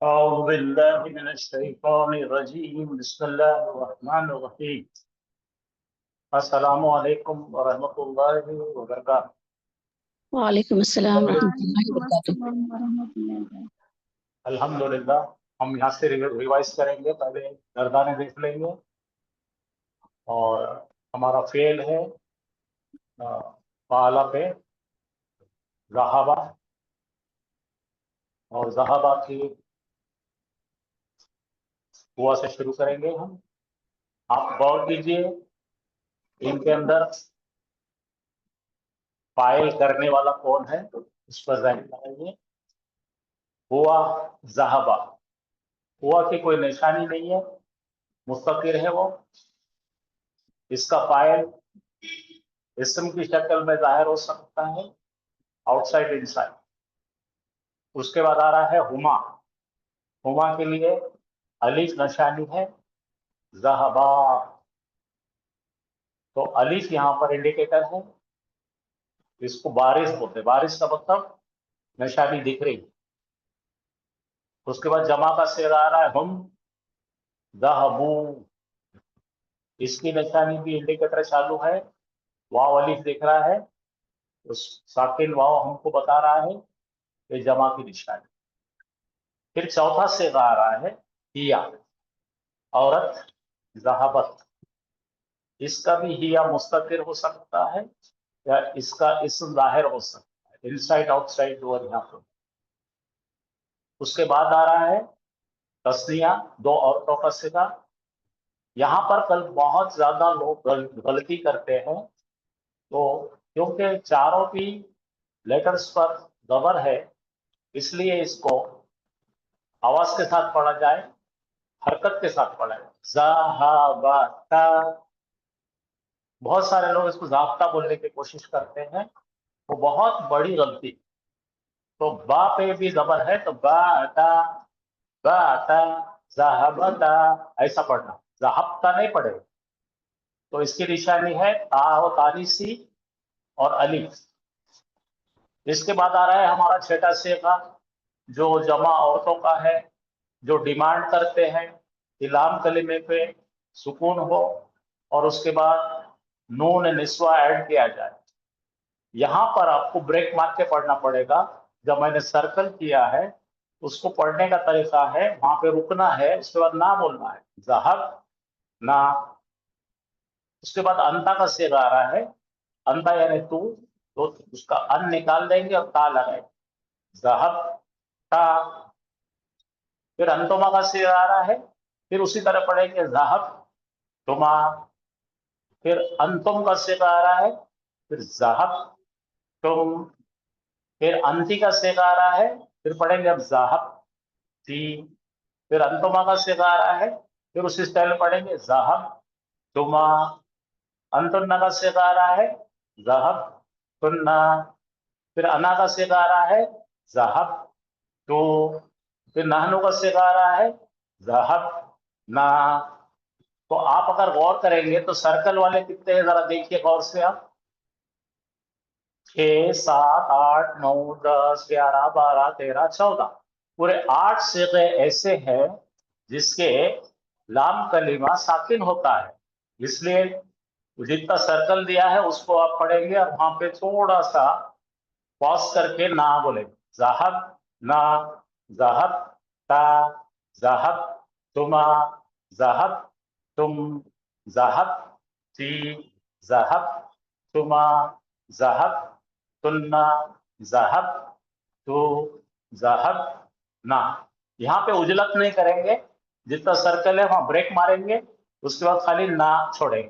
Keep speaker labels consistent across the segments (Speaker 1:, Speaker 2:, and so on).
Speaker 1: أعوذ بالله من الشيطان الرجيم بسم الله الرحمن الرحيم السلام علیکم ورحمۃ اللہ وبرکاتہ۔
Speaker 2: وعلیکم السلام ورحمۃ اللہ
Speaker 3: وعلیکم
Speaker 2: وبرکاتہ۔
Speaker 3: السلام ورحمۃ اللہ وبرکاتہ۔
Speaker 1: الحمدللہ ہم یہاں سے ریوائز کریں گے، پہلے گردانے دیکھ لیں گے اور ہمارا فعل ہے فعل پہ ذہبہ، اور ذہبہ کی ہوا سے شروع کریں گے ہم۔ آپ غور کیجئے ان کے اندر فاعل کرنے والا کون ہے، اس پر ذہن لگائیے۔ ہوا ذہبہ، ہوا کی کوئی نشانی نہیں ہے، مستقر ہے وہ۔ اس کا فاعل اسم کی شکل میں ظاہر ہو سکتا ہے، آؤٹ سائڈ ان سائڈ۔ اس کے بعد آ رہا ہے ہما، ہما کے لیے الف نشانی ہے، ذہبا، تو الف یہاں پر انڈیکیٹر ہے، اس کو بارش بولتے ہیں، بارش کا مطلب نشانی دکھ رہی۔ اس کے بعد جمع کا صیغہ آ رہا ہے ہم ذہبو، اس کی نشانی بھی انڈیکیٹر چالو ہے، واو الف دیکھ رہا ہے، اس ساکن واو ہم کو بتا رہا ہے کہ جمع کی نشانی۔ پھر چوتھا صیغہ آ رہا ہے ہیا، عورت ذہبت، اس کا بھی ہیا مستقر ہو سکتا ہے یا اس کا اسم ظاہر ہو سکتا ہے، ان سائڈ آؤٹ سائڈ ڈور یہاں پر۔ اس کے بعد آ رہا ہے تسنیہ، دو عورتوں کا صیغہ۔ یہاں پر کل بہت زیادہ لوگ غلطی کرتے ہیں، تو کیونکہ چاروں کی لیٹرز پر زبر ہے، اس لیے اس کو آواز کے ساتھ پڑھا جائے، حرکت کے ساتھ پڑھا جائے، ذہبتا۔ بہت سارے لوگ اس کو ضابطہ بولنے کی کوشش کرتے ہیں، وہ بہت بڑی غلطی۔ تو با پہ بھی زبر ہے تو باتا، باتا، ذہبتا ایسا پڑھنا، ذہبتا نہیں پڑھے۔ تو اس کی نشانی ہے تا و تانیسی اور الف۔ اس کے بعد آ رہا ہے ہمارا چھٹا صیغہ، جو جمع عورتوں کا ہے، جو ڈیمانڈ کرتے ہیں کہ لام کلمے پہ سکون ہو اور اس کے بعد نون نسوہ ایڈ کیا جائے۔ یہاں پر آپ کو بریک مار کے پڑھنا پڑے گا۔ جب میں نے سرکل کیا ہے، اس کو پڑھنے کا طریقہ ہے وہاں پہ رکنا ہے، اس کے بعد نہ بولنا ہے، ذہب نہ۔ اس کے بعد انتا کا صیغہ آ رہا ہے، انتا یعنی تو اس کا ان نکال دیں گے اور تا لگائیں گے، ذہب تا۔ پھر انتما کا صیغہ آ رہا ہے، پھر اسی طرح پڑھیں گے ذہب تما۔ پھر انتم کا صیغہ آ رہا ہے، پھر ذہب تم۔ پھر انتی کا صیغہ آ رہا ہے، پھر پڑھیں گے اب ذہب تی۔ پھر انتما کا صیغہ آ رہا ہے، پھر اسی سٹائل میں پڑھیں گے ذہب تما۔ انتنا کا صیغہ آ رہا ہے، ذہب تنا۔ پھر انا کا صیغہ آ رہا ہے، ذہب تو۔ پھر نحنو کا صیغہ آ رہا ہے، ذہب نا۔ تو آپ اگر غور کریں گے تو سرکل والے کتنے ہیں ذرا دیکھیے غور سے آپ، 6 7 8 9 10 11 12 13 14، پورے 8 صیغے ایسے ہیں جس کے لام کلمہ ساکن ہوتا ہے۔ اس لیے جتنا سرکل دیا ہے اس کو آپ پڑھیں گے اور وہاں پہ تھوڑا سا پاس کر کے نہ بولیں، ذہب نہ، ذہب تا، ذہب تما، ذہب تم، ذہب تی، ذہب تما، ذہب تنا، ذہب تو، ذہب نہ۔ یہاں پہ اجلت نہیں کریں گے، جتنا سرکل ہے وہاں بریک ماریں گے، اس کے بعد خالی نہ چھوڑیں گے۔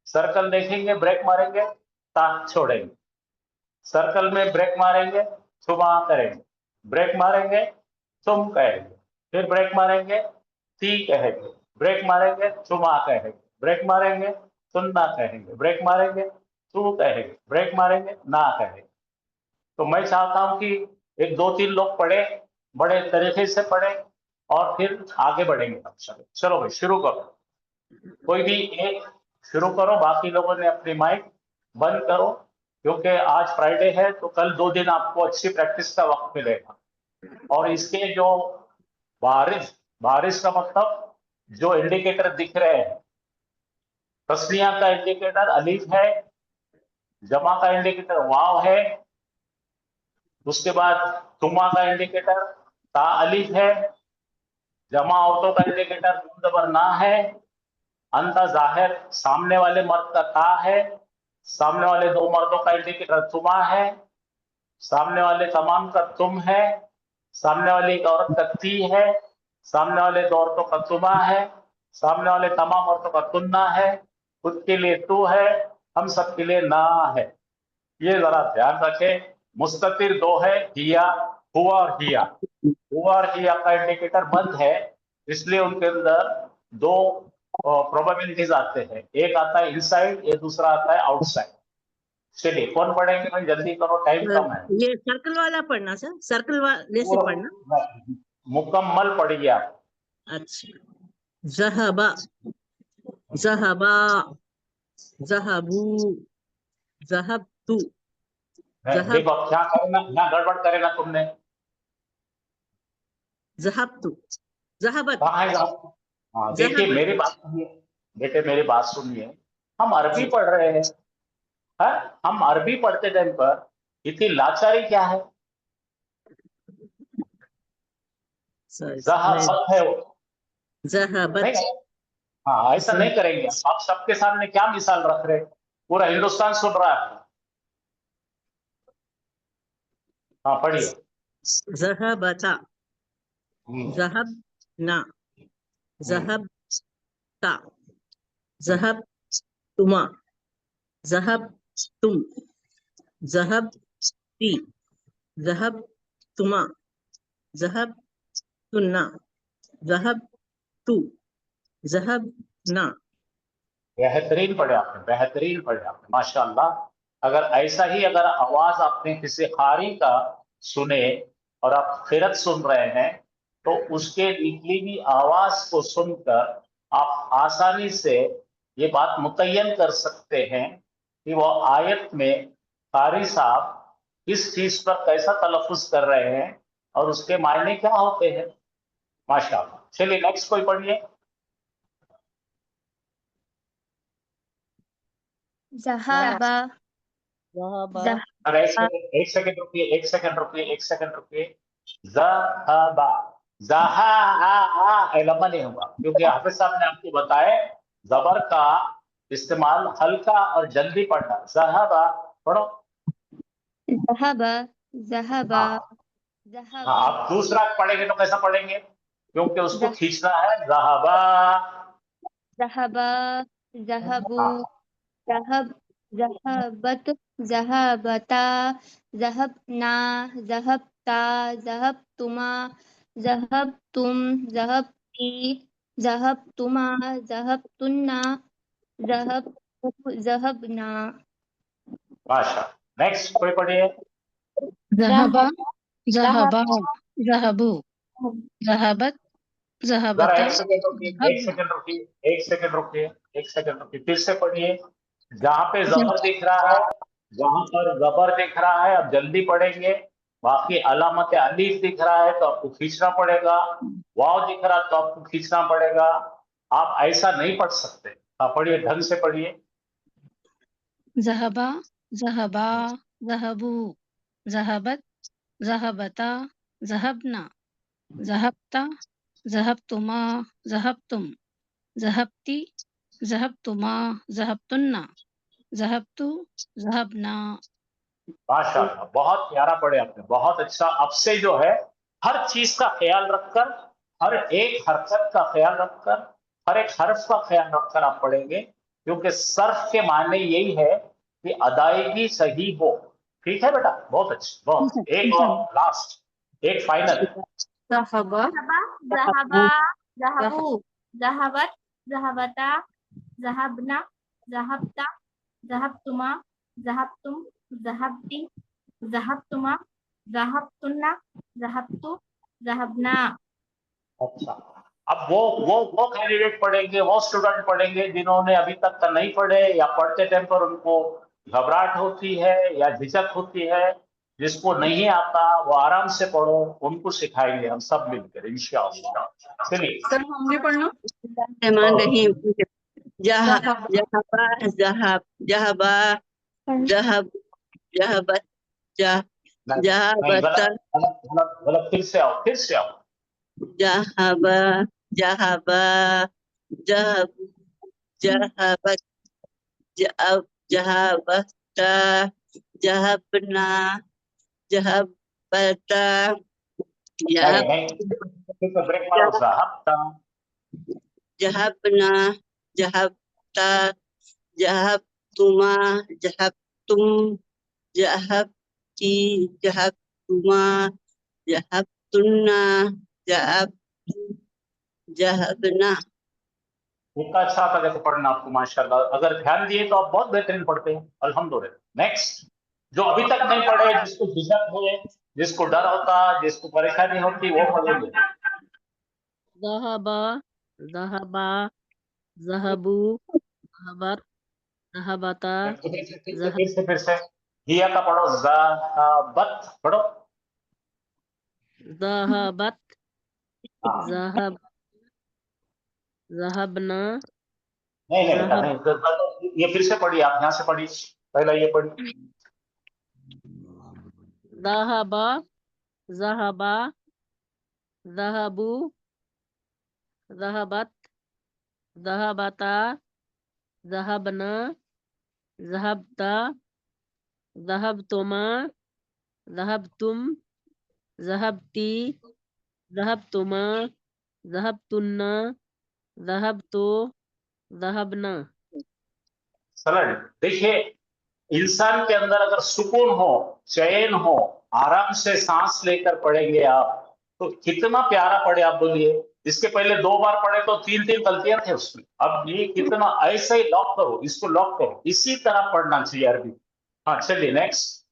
Speaker 1: سرکل دیکھیں گے بریک ماریں گے، تا چھوڑیں گے۔ سرکل میں بریک ماریں گے، تما کریں گے، بریک ماریں گے تم کہیں گے، پھر بریک ماریں گے تی کہیں گے، بریک ماریں گے تما کہیں گے، بریک ماریں گے تنا کہیں گے، بریک ماریں گے تو کہیں گے، بریک ماریں گے نہ کہیں گے۔ تو میں چاہتا ہوں کہ ایک 2 3 لوگ پڑھیں، بڑے طریقے سے پڑھیں اور پھر آگے بڑھیں گے۔ چلو بھائی شروع کرو، کوئی بھی ایک شروع کرو، باقی لوگوں نے اپنی مائک بند کرو، کیونکہ آج فرائیڈے ہے تو کل 2 دن آپ کو اچھی پریکٹس کا وقت ملے گا۔ اور اس کے جو बारिश, बारिश का मतलब जो इंडिकेटर दिख रहे हैं, तस्निया का इंडिकेटर अलीफ है, जमा का इंडिकेटर वाव है, उसके बाद तुमा का इंडिकेटर ता अलीफ है, जमा औरतों का इंडिकेटर नून जबर ना है, अंता जाहिर सामने वाले मर्द का ता है, सामने वाले दो मर्दों का इंडिकेटर तुमा है, सामने वाले तमाम का तुम है, सामने वाली एक औरत का ती है, सामने वाले दो औरतों का तुमा है, सामने वाले तमाम औरतों का तुन्ना है, खुद के लिए तू है, हम सब के लिए ना है। ये जरा ध्यान रखें। मुस्ततिर दो है, हिया, हुआ और हिया। हुआ और हिया का इंडिकेटर बंद है, इसलिए उनके अंदर दो प्रोबेबिलिटीज आते हैं, एक आता है इनसाइड, एक दूसरा आता है आउटसाइड। चलिए कौन पढ़ेंगे भाई, जल्दी करो, टाइम कम है।
Speaker 4: ये सर्कल वाला पढ़ना सर, सर्कल वाले से पढ़ना।
Speaker 1: मुकम्मल पढ़िए आप।
Speaker 4: अच्छा, ज़हबा, ज़हबा, ज़हबू, ज़हबतु,
Speaker 1: देखो अब क्या करना, यहाँ गड़बड़ करे ना तुमने।
Speaker 4: ज़हबतु, ज़हबत,
Speaker 1: कहाँ है हाँ देखिए
Speaker 4: ज़हबत।
Speaker 1: मेरी बात सुनिए बेटे, मेरी बात सुनिए। हम अरबी पढ़ रहे हैं, हम अरबी पढ़ते टाइम पर इतनी लाचारी क्या है? ज़हबत है वो,
Speaker 4: ज़हबत,
Speaker 1: नहीं? हाँ ऐसा नहीं करेंगे आप। सबके सामने क्या मिसाल रख रहे हैं, पूरा हिंदुस्तान सुन रहा है। हाँ पढ़िए।
Speaker 4: ज़हबता, ज़हबना, ज़हबता, ज़हबतुमा, ज़हबतुम, ज़हबती, ज़हबतुमा, ज़हबतुन्ना, ज़हबतु, ज़हबना।
Speaker 1: बेहतरीन पढ़े आपने, बेहतरीन पढ़े आपने, माशाल्लाह। अगर ऐसा ही अगर आवाज आपने किसी कारी का सुने और आप खिरत सुन रहे हैं, तो उसके निकली हुई आवाज को सुनकर आप आसानी से ये बात मुतय्यन कर सकते हैं कि वो आयत में कारी साहब किस चीज पर कैसा तलफ़ुज़ कर रहे हैं और उसके मायने क्या होते हैं। माशाल्लाह। चलिए नेक्स्ट कोई पढ़िए।
Speaker 3: ज़हाबा,
Speaker 1: अरे एक सेकंड रुकिए, एक सेकंड रुकिए, एक सेकंड रुकिए। ज़हाबा, ज़हा लंबा नहीं होगा, क्योंकि हाफिज साहब ने आपको बताया जबर का इस्तेमाल हल्का और जल्दी पढ़ना। ज़हाबा पढ़ो।
Speaker 3: ज़हाबा, ज़हाबा,
Speaker 1: हाँ आप दूसरा पढ़ेंगे तो कैसा पढ़ेंगे, क्योंकि उसको खींचना है। ज़हाबा,
Speaker 3: ज़हाबा, ज़हबू,
Speaker 1: हाँ
Speaker 3: ज़हब, ज़हबत, ज़हबता, ज़हबना, ज़हबता, ज़हबतुमा, ज़हबतुम, ज़हबती, ज़हबतुमा, ज़हबतुन्ना, ज़हबना।
Speaker 1: माशा। नेक्स्ट कोई पढ़िए।
Speaker 2: ज़हबा, ज़हबा, ज़हबू, ज़हबत,
Speaker 1: जरा
Speaker 2: ज़हबता,
Speaker 1: एक सेकंड रुकिए, एक
Speaker 2: ज़हबना।
Speaker 1: सेकंड रुकिए, एक सेकंड रुकिए, एक सेकंड रुकिए, फिर से पढ़िए। जहां पे जबर दिख रहा है, जहां पर जबर दिख रहा है, अब जल्दी पढ़ेंगे। बाकी अलामत अलीफ दिख रहा है तो आपको खींचना पड़ेगा, वाव दिख रहा है तो आपको खींचना पड़ेगा। आप ऐसा नहीं पढ़ सकते। आप पढ़िए, ढंग से पढ़िए।
Speaker 2: ज़हबा, ज़हबा, ज़हबू, ज़हबत, ज़हबता, ज़हबना, ज़हबता, ज़हबतुमा, ज़हबतुम, ज़हबती, ज़हबतुमा, ज़हबतुन्ना, ज़हबतु, ज़हबना।
Speaker 1: माशाल्लाह, बहुत प्यारा पढ़े आपने, बहुत अच्छा। अब से जो है हर चीज का ख्याल रखकर, हर एक हरकत का ख्याल रखकर, हर एक हर्फ का ख्याल रखकर आप पढ़ेंगे, क्योंकि सर्फ के माने यही है कि अदायगी सही हो। ठीक है बेटा, बहुत अच्छी, बहुत। एक और लास्ट, एक फाइनल।
Speaker 3: ज़हबा, ज़हबा, ज़हबू, ज़हबत, ज़हबता, ज़हबना, ज़हबता, ज़हबतुमा, ज़हबतुम, ज़हबती, ज़हबतुमा, ज़हबतुन्ना, ज़हबतु, ज़हबना।
Speaker 1: अच्छा, अब वो कैंडिडेट पढ़ेंगे, वो स्टूडेंट पढ़ेंगे जिन्होंने अभी तक का नहीं पढ़े, या पढ़ते टाइम पर उनको घबराहट होती है या झिझक होती है, जिसको नहीं आता वो आराम से पढ़ो, उनको सिखाएंगे हम सब मिलकर इंशाअल्लाह। चलिए
Speaker 5: सर हमने पढ़ना
Speaker 4: रहमान रहीम जहा
Speaker 5: जहाबा
Speaker 4: जहाबा जहाब जहाबा जहाब जहाबत जह
Speaker 1: नहीं
Speaker 4: जहाबत
Speaker 1: गलत गलत गलत गलत, फिर से आओ
Speaker 4: जहाबा जहाबा जहाब जहाबत जहाबता जहाबना जहाबता
Speaker 1: नहीं नहीं, फिर से ब्रेक मारो, ज़हबता
Speaker 4: जहाबना जहाबता जहाबतुमा जहाबतुम जहाबती जहाबतुमा जहाबतुन्ना जहाबना।
Speaker 1: इतना अच्छा आता देखो पढ़ना आपको माशाल्लाह, अगर ध्यान दिए तो आप बहुत बेहतरीन पढ़ते हैं अल्हम्दुलिल्लाह। नेक्स्ट, जो अभी तक नहीं पढ़े, जिसको झिझक है, जिसको डर होता, जिसको परेशानी होती, वो पढ़ेंगे।
Speaker 4: ज़हबा ज़हबा ज़हबू ज़हबत ज़हबता
Speaker 1: फिर से हिया का पढ़ो, ज़हबत पढ़ो।
Speaker 4: ज़हबत
Speaker 1: हाँ।
Speaker 4: ज़हब ज़हबना
Speaker 1: नहीं नहीं बेटा
Speaker 4: ज़हब
Speaker 1: नहीं, ये फिर से पढ़िए, आप यहाँ से पढ़िए, पहला ये पढ़िए।
Speaker 4: ज़हबा ज़हबा ज़हबू ज़हबत ज़हबता ज़हबना ज़हबता ज़हबतुमा ज़हबतुम ज़हबती ज़हबतुमा ज़हबतुन्ना ज़हबतो ज़हबना।
Speaker 1: सरल। देखिए, इंसान के अंदर अगर सुकून हो, चैन हो, आराम से सांस लेकर पढ़ेंगे आप, तो कितना प्यारा पढ़े आप बोलिए। इसके पहले 2 बार पढ़े तो 3-3 गलतियां थे उसमें, अब ये कितना, ऐसे ही लॉक करो, इसको लॉक करो, इसी तरह पढ़ना चाहिए अरबी। हाँ चलिए नेक्स्ट।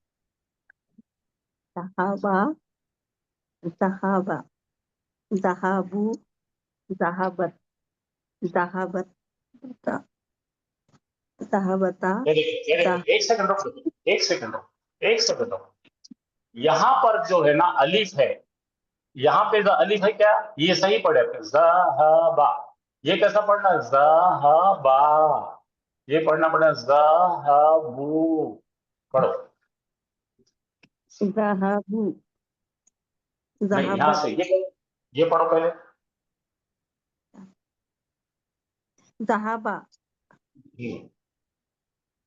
Speaker 6: ज़हाबा ज़हाबा ज़हाबू ज़हाबत ज़हाबत ज़हाबता
Speaker 1: एक सेकंड रुको, एक सेकंड रुको, एक सेकंड रुको। यहाँ पर जो है ना अलिफ है, यहाँ पे जो अलिफ है क्या, ये सही पढ़े ज़हाबा, ये कैसा पढ़ना, ज़हाबा, ये पढ़ना पड़ेगा ज़हाबू, पढ़ो।
Speaker 6: ज़हाबू
Speaker 1: नहीं यहाँ
Speaker 6: ज़हाबत
Speaker 1: से ये पढ़ो पहले।
Speaker 6: ज़हाबा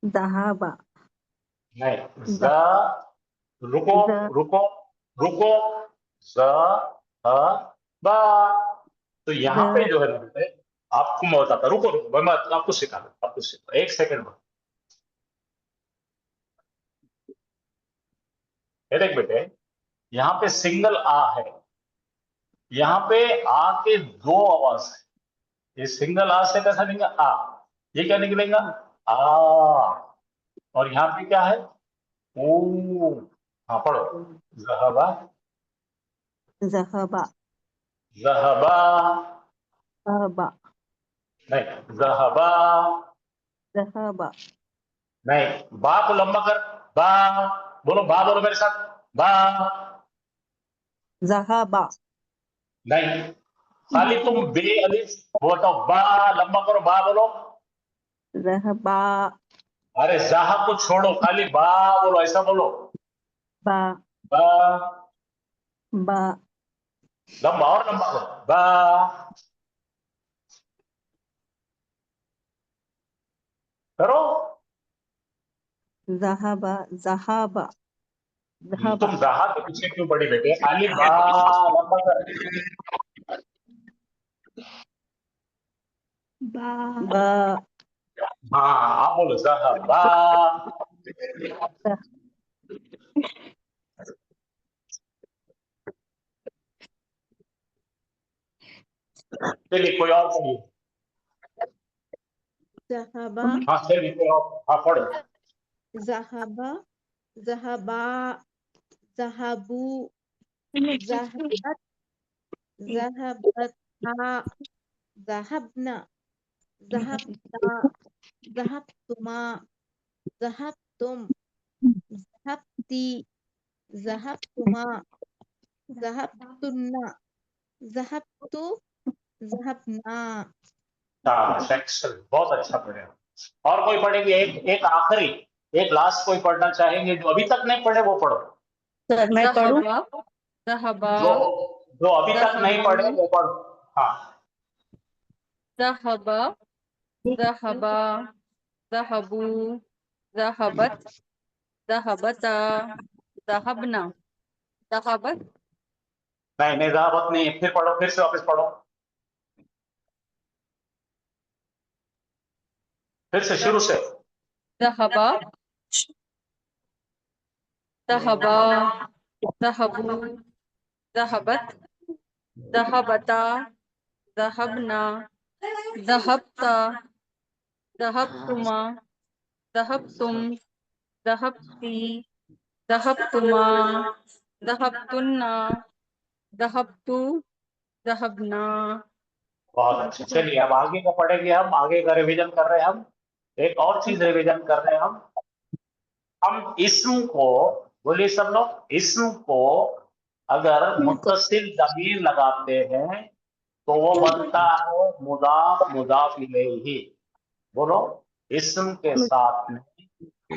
Speaker 6: ज़हाबा
Speaker 1: नहीं रुको
Speaker 6: ज़
Speaker 1: रुको रुको, ज़हाबा। तो यहाँ पे
Speaker 6: ज़
Speaker 1: जो है ना बेटे, आपको मैं बताता, रुको रुको, मैं आपको सिखा दूं, आपको सिखा, एक सेकंड में। ये देख बेटे, यहाँ पे सिंगल आ है, यहाँ पे आ के 2 आवाज है, ये सिंगल आ से कैसा निकलेगा, आ, ये क्या निकलेगा, आ, और यहाँ पे क्या है, ओ। हाँ पढ़ो, ज़हबा
Speaker 6: ज़हबा
Speaker 1: ज़हबा,
Speaker 6: ज़हबा
Speaker 1: नहीं ज़हबा,
Speaker 6: ज़हबा
Speaker 1: नहीं, बा को लंबा कर, बा बोलो, बा बोलो मेरे साथ, बा,
Speaker 6: ज़हबा
Speaker 1: नहीं, खाली तुम बे अलिफ बताओ, बा लंबा करो, बा बोलो।
Speaker 6: ज़हबा
Speaker 1: अरे जाहा को छोड़ो, खाली बा बोलो, ऐसा बोलो,
Speaker 6: बा
Speaker 1: बा,
Speaker 6: बा
Speaker 1: लंबा और लंबा करो, बा, करो।
Speaker 6: ज़हबा ज़हबा ज़हबा
Speaker 1: तुम जाहा के पीछे क्यों पड़ी बेटे, खाली बा लंबा कर,
Speaker 6: बा बा
Speaker 1: हाँ आप बोलो जाहा बा। चलिए कोई और पढ़िए।
Speaker 5: ज़हाबा
Speaker 1: हाँ चलिए कोई और, हाँ पढ़ो।
Speaker 5: ज़हाबा ज़हाबा ज़हाबू ज़हबत ज़हबता ज़हबना ज़हबता ज़हबतुमा ज़हबतुम ज़हबती ذهبتما ذهبتن ذهبت ذهبنا
Speaker 1: शाबाश, excellent, बहुत अच्छा पढ़े। और कोई पढ़ेंगे? एक आखिरी, एक लास्ट कोई पढ़ना चाहेंगे? जो अभी तक नहीं पढ़े वो पढ़ो।
Speaker 6: सर मैं पढ़ूं?
Speaker 5: ذهبا
Speaker 1: जो अभी तक नहीं पढ़े वो पढ़ो। हाँ,
Speaker 5: ذهب ذهبا ذهبوا ذهبت ذهبتا ذهبنا ذهبت
Speaker 1: नहीं ज़हाबत नहीं, फिर पढ़ो, फिर से वापस पढ़ो, फिर से शुरू से।
Speaker 5: ذهبا ذهبا ذهبوا ذهبت ذهبتا ذهبنا ذهبت ذهبتما ذهبتم ذهبتي ذهبتما ذهبتن ذهبت ذهبنا
Speaker 1: बहुत अच्छा। चलिए अब आगे का पढ़ेंगे हम, आगे का रिवीजन कर रहे हैं हम। एक और चीज रिवीजन कर रहे हैं हम इस्म को, बोलिए सब लोग, इस्म को अगर मुत्तसिल ज़मीर लगाते हैं तो वो बनता है मुदाफ मुदाफ इलैहि। बोलो, इस्म के साथ में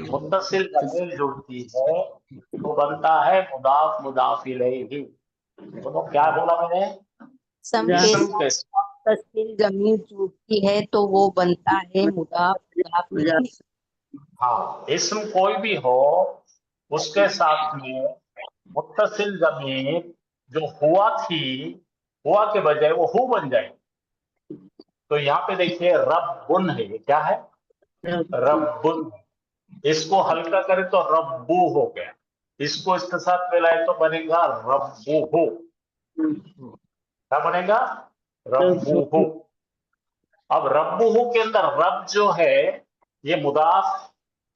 Speaker 1: मुत्तसिल ज़मीर जुड़ती है तो बनता है मुदाफ मुदाफ इलैहि। बोलो, क्या बोला मैंने? इस्म के साथ
Speaker 7: तस्वीर जमीन जुड़ती है तो वो बनता है मुदाफ मुदाफ इलैहि।
Speaker 1: हाँ, इस्म कोई भी हो उसके साथ में मुत्तसिल ज़मीर जो हुआ थी, हुआ के बजाय वो हु बन जाए। तो यहाँ पे देखिए रब्बुन है, ये क्या है? रब्बुन। इसको हल्का करें तो रब्बू हो गया, इसको इसके साथ मिलाए तो बनेगा रब्बुहु। क्या बनेगा? रब्बुहु। अब रब्बुहु के अंदर रब जो है ये मुदाफ,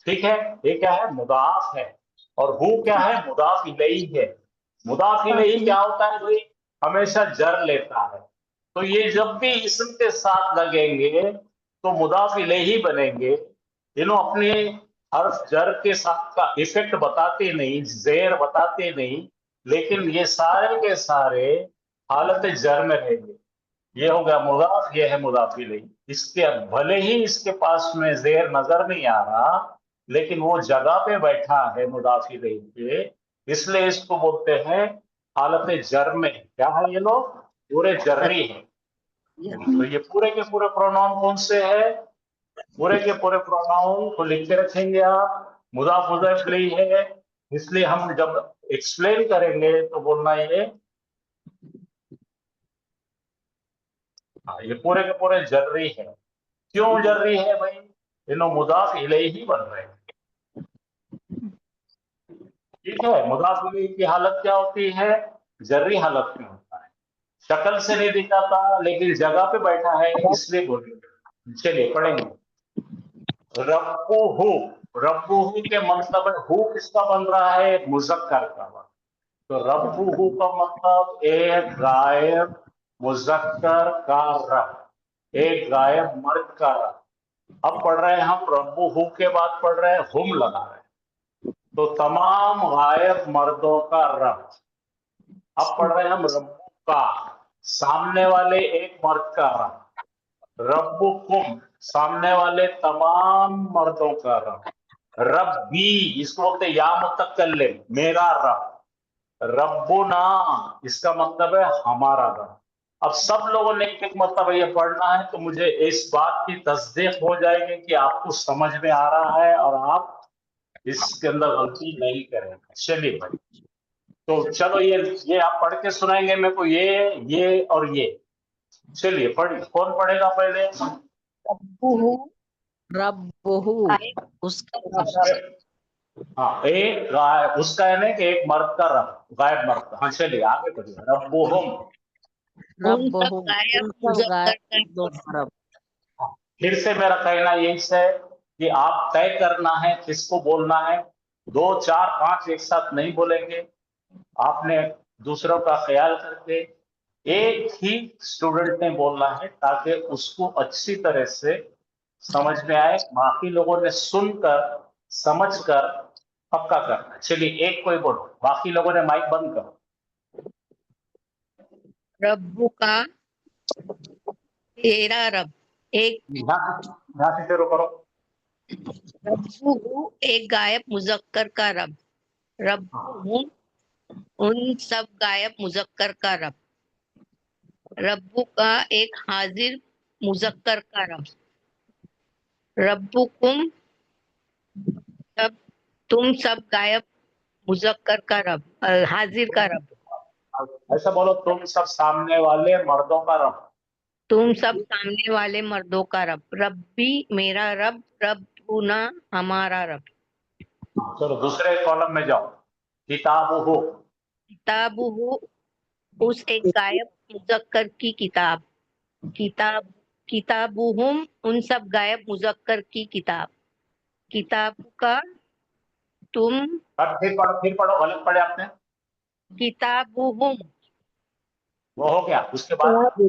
Speaker 1: ठीक है, ये क्या है? मुदाफ है। और हु क्या है? मुदाफ इलैहि है। मुदाफ इलैहि क्या होता है भाई? हमेशा जर लेता है। तो ये जब भी इस्म के साथ लगेंगे तो मुदाफ इलैहि बनेंगे। इन्हों अपने हर्फ जर के साथ का इफेक्ट बताते नहीं, जेर बताते नहीं, लेकिन ये सारे के सारे हालत जर में रहेंगे। ये हो गया मुदाफ, ये है मुदाफ इलैहि। इसके भले ही इसके पास में जेर नजर नहीं आ रहा, लेकिन वो जगह पे बैठा है मुदाफ इलैहि पे, इसलिए इसको बोलते हैं हालत जर में। क्या है? ये लोग पूरे जर्री हैं। तो ये पूरे के पूरे प्रोनाउन कौन से है? पूरे के पूरे प्रोनाउन को लिख के रखेंगे आप, मुदाफ मुदाफ इलैहि है। इसलिए हम जब एक्सप्लेन करेंगे तो बोलना ये, हाँ, ये पूरे के पूरे जर्री है। क्यों जर्री है भाई? इन्हों मुदाफ इलैहि बन रहे हैं। ठीक है, मुदाफ इलैहि की हालत क्या होती है? जर्री हालत में होता है। शक्ल से नहीं दिखाता लेकिन जगह पे बैठा है, इसलिए बोलेंगे। चलिए पढ़ेंगे। रब्बुहु, रब्बुहु के मतलब है हु किसका बन रहा है? मुज़क्कर का। तो रब्बुहु का मतलब एक गायब मुज़क्कर का रब, एक गायब मर्द का रब। अब पढ़ रहे हैं हम रब्बुहु के बाद पढ़ रहे हैं हुम लगा रहे हैं, तो तमाम गायब मर्दों का रब। अब पढ़ रहे हैं हम रब्बु का, सामने वाले एक मर्द का रब। रब्बुकुम, सामने वाले तमाम मर्दों का रब। रब्बी, इसको बोलते या मुतकल्लिम, मेरा रब। रब्बुना, इसका मतलब है हमारा रब। अब सब लोगों ने एक मतलब ये पढ़ना है तो मुझे इस बात की तस्दीक हो जाएगी कि आपको समझ में आ रहा है और आप इसके अंदर गलती नहीं करेंगे। चलिए भाई, तो चलो ये आप पढ़ के सुनाएंगे मेरे को, ये और ये। चलिए पढ़िए, कौन पढ़ेगा पहले?
Speaker 7: रब्बुहु, रब्बुहु उसका
Speaker 1: हाँ, एक गायब, उसका है ना कि एक मर्द का रब, गायब मर्द का। हाँ चलिए आगे बढ़िए। रब्बुहुम,
Speaker 7: रब्बुहु उनका गायब रब।
Speaker 1: फिर से मेरा कहना यही है कि आप तय करना है किसको बोलना है। 2, 4, 5 एक साथ नहीं बोलेंगे। आपने दूसरों का ख्याल करके एक ही स्टूडेंट ने बोलना है ताकि उसको अच्छी तरह से समझ में आए। बाकी लोगों ने सुनकर समझकर पक्का करना। चलिए एक कोई बोलो, बाकी लोगों ने माइक बंद करो।
Speaker 7: रब्बु का तेरा रब। एक
Speaker 1: ध्यान से शुरू करो।
Speaker 7: रब्बु एक गायब मुजक्कर का रब। रब्बु उन सब गायब मुजक्कर का रब। रब्बु का एक हाजिर मुजक्कर का रब। रब्बुकुम सब तुम सब गायब मुजक्कर का रब, हाजिर का रब।
Speaker 1: ऐसा बोलो, तुम सब सामने वाले मर्दों का रब।
Speaker 7: तुम सब सामने वाले मर्दों का रब। रब्बी मेरा रब, रब्बुना हमारा रब।
Speaker 1: चलो दूसरे कॉलम में जाओ। किताबुहु,
Speaker 7: किताबुहु उस एक गायब मुजक्कर की किताब। किताब किताबुहुम उन सब गायब मुजक्कर की किताब। किताब का तुम
Speaker 1: फिर पढ़ो, गलत पढ़े आपने।
Speaker 7: किताबुहुम
Speaker 1: वो हो गया, उसके बाद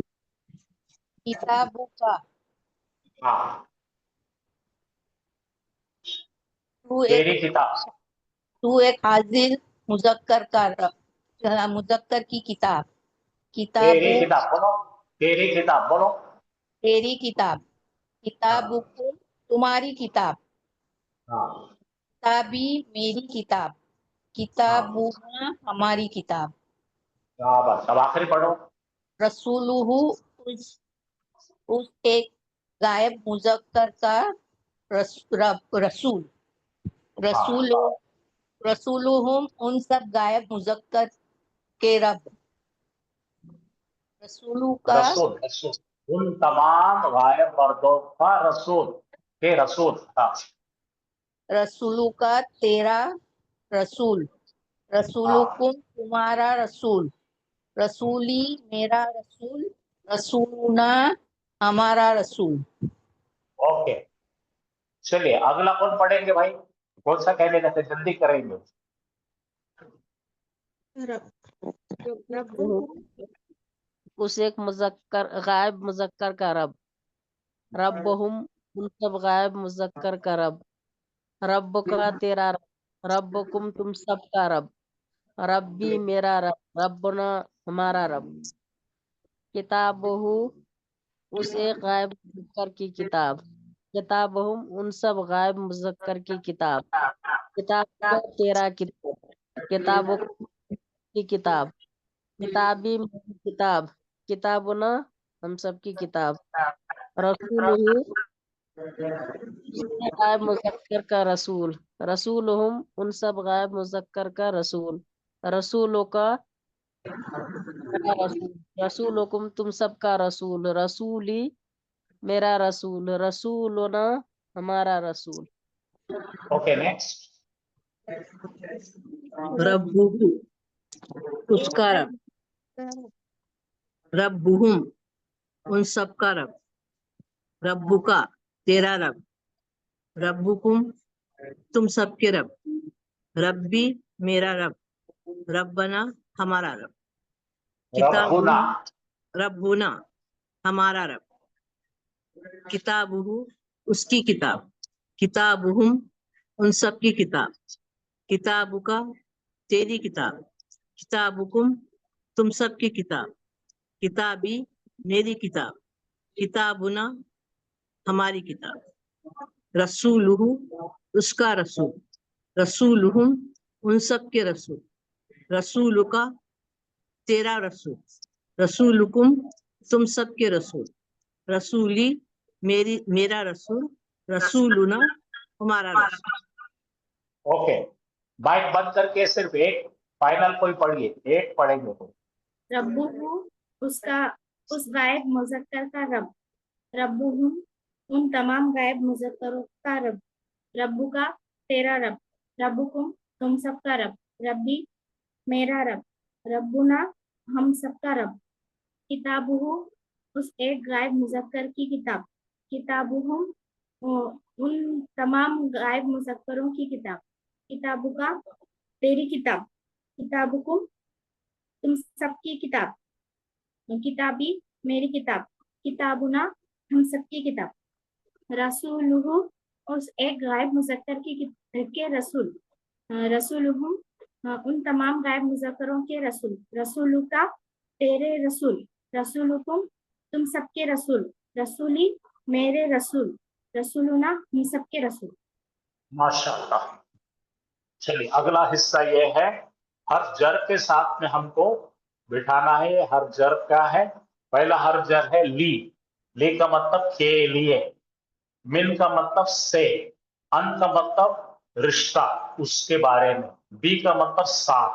Speaker 7: किताबु का
Speaker 1: हाँ
Speaker 7: तू
Speaker 1: तेरी किताब,
Speaker 7: तू एक हाजिर मुजक्कर का रब, मुजक्कर की किताब।
Speaker 1: तेरी
Speaker 7: किताबु
Speaker 1: किताब बोलो, तेरी किताब बोलो।
Speaker 7: तेरी किताब। किताबुकुम तुम्हारी किताब।
Speaker 1: हाँ
Speaker 7: किताबी मेरी किताब। किताबुना हमारी किताब।
Speaker 1: बस अब आखिरी पढ़ो।
Speaker 7: रसूलुहु उस एक गायब मुजक्कर का रसूल। रसूल रसूलुहुम उन सब गायब मुजक्कर के रब। रसूलु का
Speaker 1: रसूल, रसूल उन तमाम गायब मर्दों का रसूल के रसूल। हाँ
Speaker 7: रसूलु का तेरा रसूल। रसूलुकुम तुम्हारा रसूल। रसूली मेरा रसूल। रसूलुना हमारा रसूल।
Speaker 1: ओके। चलिए अगला कौन पढ़ेंगे भाई, कौन सा कहने का, जल्दी करेंगे।
Speaker 8: उस एक मुजक्कर गायब मुजक्कर का रब। रब्बहुम उन सब गायब मुजक्कर का रब। रब्ब का तेरा रब। रब्बकुम तुम सब का रब। रब्बी मेरा रब, रब्बना हमारा रब। किताबहु उस एक गायब मुजक्कर की किताब। किताबहुम उन सब गायब मुजक्कर की किताब। किताब का तेरा किताब। किताबों की किताब। किताबी मेरी किताब। किताबुना हम सब की किताब। रसूलुहु गायब मुजक्कर का रसूल। रसूलुहुम उन सब गायब मुजक्कर का रसूल। रसूलों का मेरा रसूल। रसूलुकुम तुम सब का रसूल। रसूली मेरा रसूल। रसूलुना हमारा रसूल।
Speaker 1: Okay next.
Speaker 4: रब्बुहु उसका रब। रब्बुहुम उन सब का रब। रब्बुका तेरा रब। रब्बुकुम तुम सब के रब। रब्बी मेरा रब। रब्बना हमारा रब। किताबुहु
Speaker 1: रब्बुना,
Speaker 4: रब्बुना हमारा रब। किताबुहु उसकी किताब। किताबुहुम उन सब की किताब। किताबुका तेरी किताब। किताबुकुम तुम सब की किताब। किताबी मेरी किताब। किताबुना हमारी किताब। रसूलुहु उसका रसूल। रसूलुहुम उन सब के रसूल। रसूलुका तेरा रसूल। रसूलुकुम तुम सब के रसूल। रसूली मेरा रसूल। रसूलुना हमारा रसूल।
Speaker 1: ओके। माइक बंद करके सिर्फ एक फाइनल कोई पढ़िए, एक पढ़ेंगे तो।
Speaker 3: रब्बुहु उसका उस गायब मुजक्कर का रब। रब्बुहुम उन तमाम गायब मुजक्करों का रब। रब्बु का तेरा रब। रब्बुकुम तुम सबका रब। रब्बी मेरा रब। रब्बुना हम सबका रब। किताबुहु उस एक गायब मुजक्कर की किताब। किताबुहुम उन तमाम गायब मुजक्करों की किताब। किताबुका तेरी किताब। किताबुकुम तुम सबकी किताब। किताबी मेरी किताब। किताबुना हम सबकी किताब। रसूलुहु उस एक गायब मुजक्कर के रसूल। रसूलुहुम उन तमाम गायब मुज़क्करों के रसूल, रसूलुका तेरे रसूल, रसूलुकुम तुम सबके रसूल, रसूली मेरे रसूल, रसूलुना हम सबके रसूल।
Speaker 1: माशाअल्लाह। चलिए अगला हिस्सा ये है, हर जर के साथ में हमको बिठाना है। हर जर क्या है? पहला हर जर है ली। ली का मतलब के लिए, मिन का मतलब से, अन का मतलब रिश्ता, उसके बारे में, बी का मतलब साथ,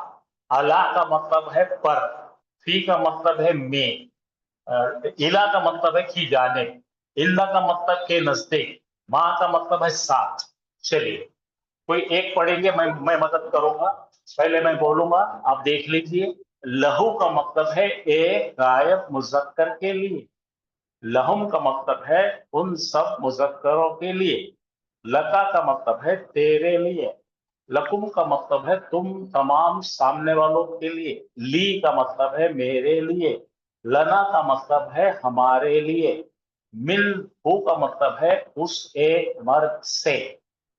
Speaker 1: अला का मतलब है पर, फी का मतलब है में, इला का मतलब है की जाने, इल्ला का मतलब के नजदीक, मां का मतलब है साथ। चलिए कोई एक पढ़ेंगे, मैं मदद करूंगा। पहले मैं बोलूंगा, आप देख लीजिए। लहू का मतलब है एक गायब मुजक्कर के लिए। लहुम का मतलब है उन सब मुजक्करों के लिए। लका का मतलब है तेरे लिए। लकुम का मतलब है तुम तमाम सामने वालों के लिए। ली का मतलब है मेरे लिए। लना का मतलब है हमारे लिए। मिल हु का मतलब है उस एक मर्द से।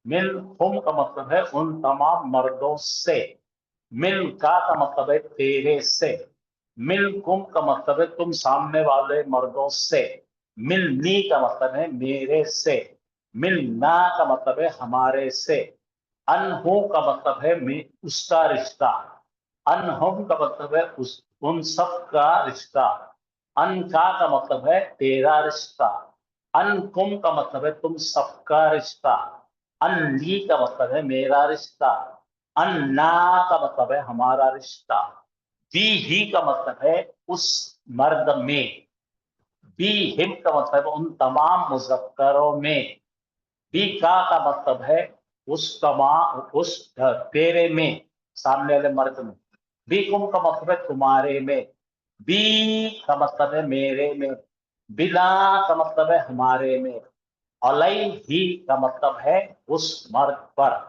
Speaker 1: मिल हुम का मतलब है उन तमाम मर्दों से। मिल का मतलब है तेरे से। मिल कुम का मतलब है तुम सामने वाले मर्दों से। मिल नी का मतलब है मेरे से। मिल ना का मतलब है हमारे से। अनहु का मतलब है उसका रिश्ता। अनहुम का मतलब है उन सब का रिश्ता। अनका का मतलब है तेरा रिश्ता। अनकुम का मतलब है तुम सबका रिश्ता। अनली का मतलब है मेरा रिश्ता। अन्ना का मतलब है हमारा रिश्ता। बी ही का मतलब है उस मर्द में। बी हिम का मतलब है उन तमाम मुजक्करों में। बी का मतलब है उस तमाम उस तेरे में, सामने वाले मर्द में। बी कुम का मतलब है तुम्हारे में। बी का मतलब है मेरे में। बिला का मतलब है हमारे में। अलई ही का मतलब है उस मर्द पर।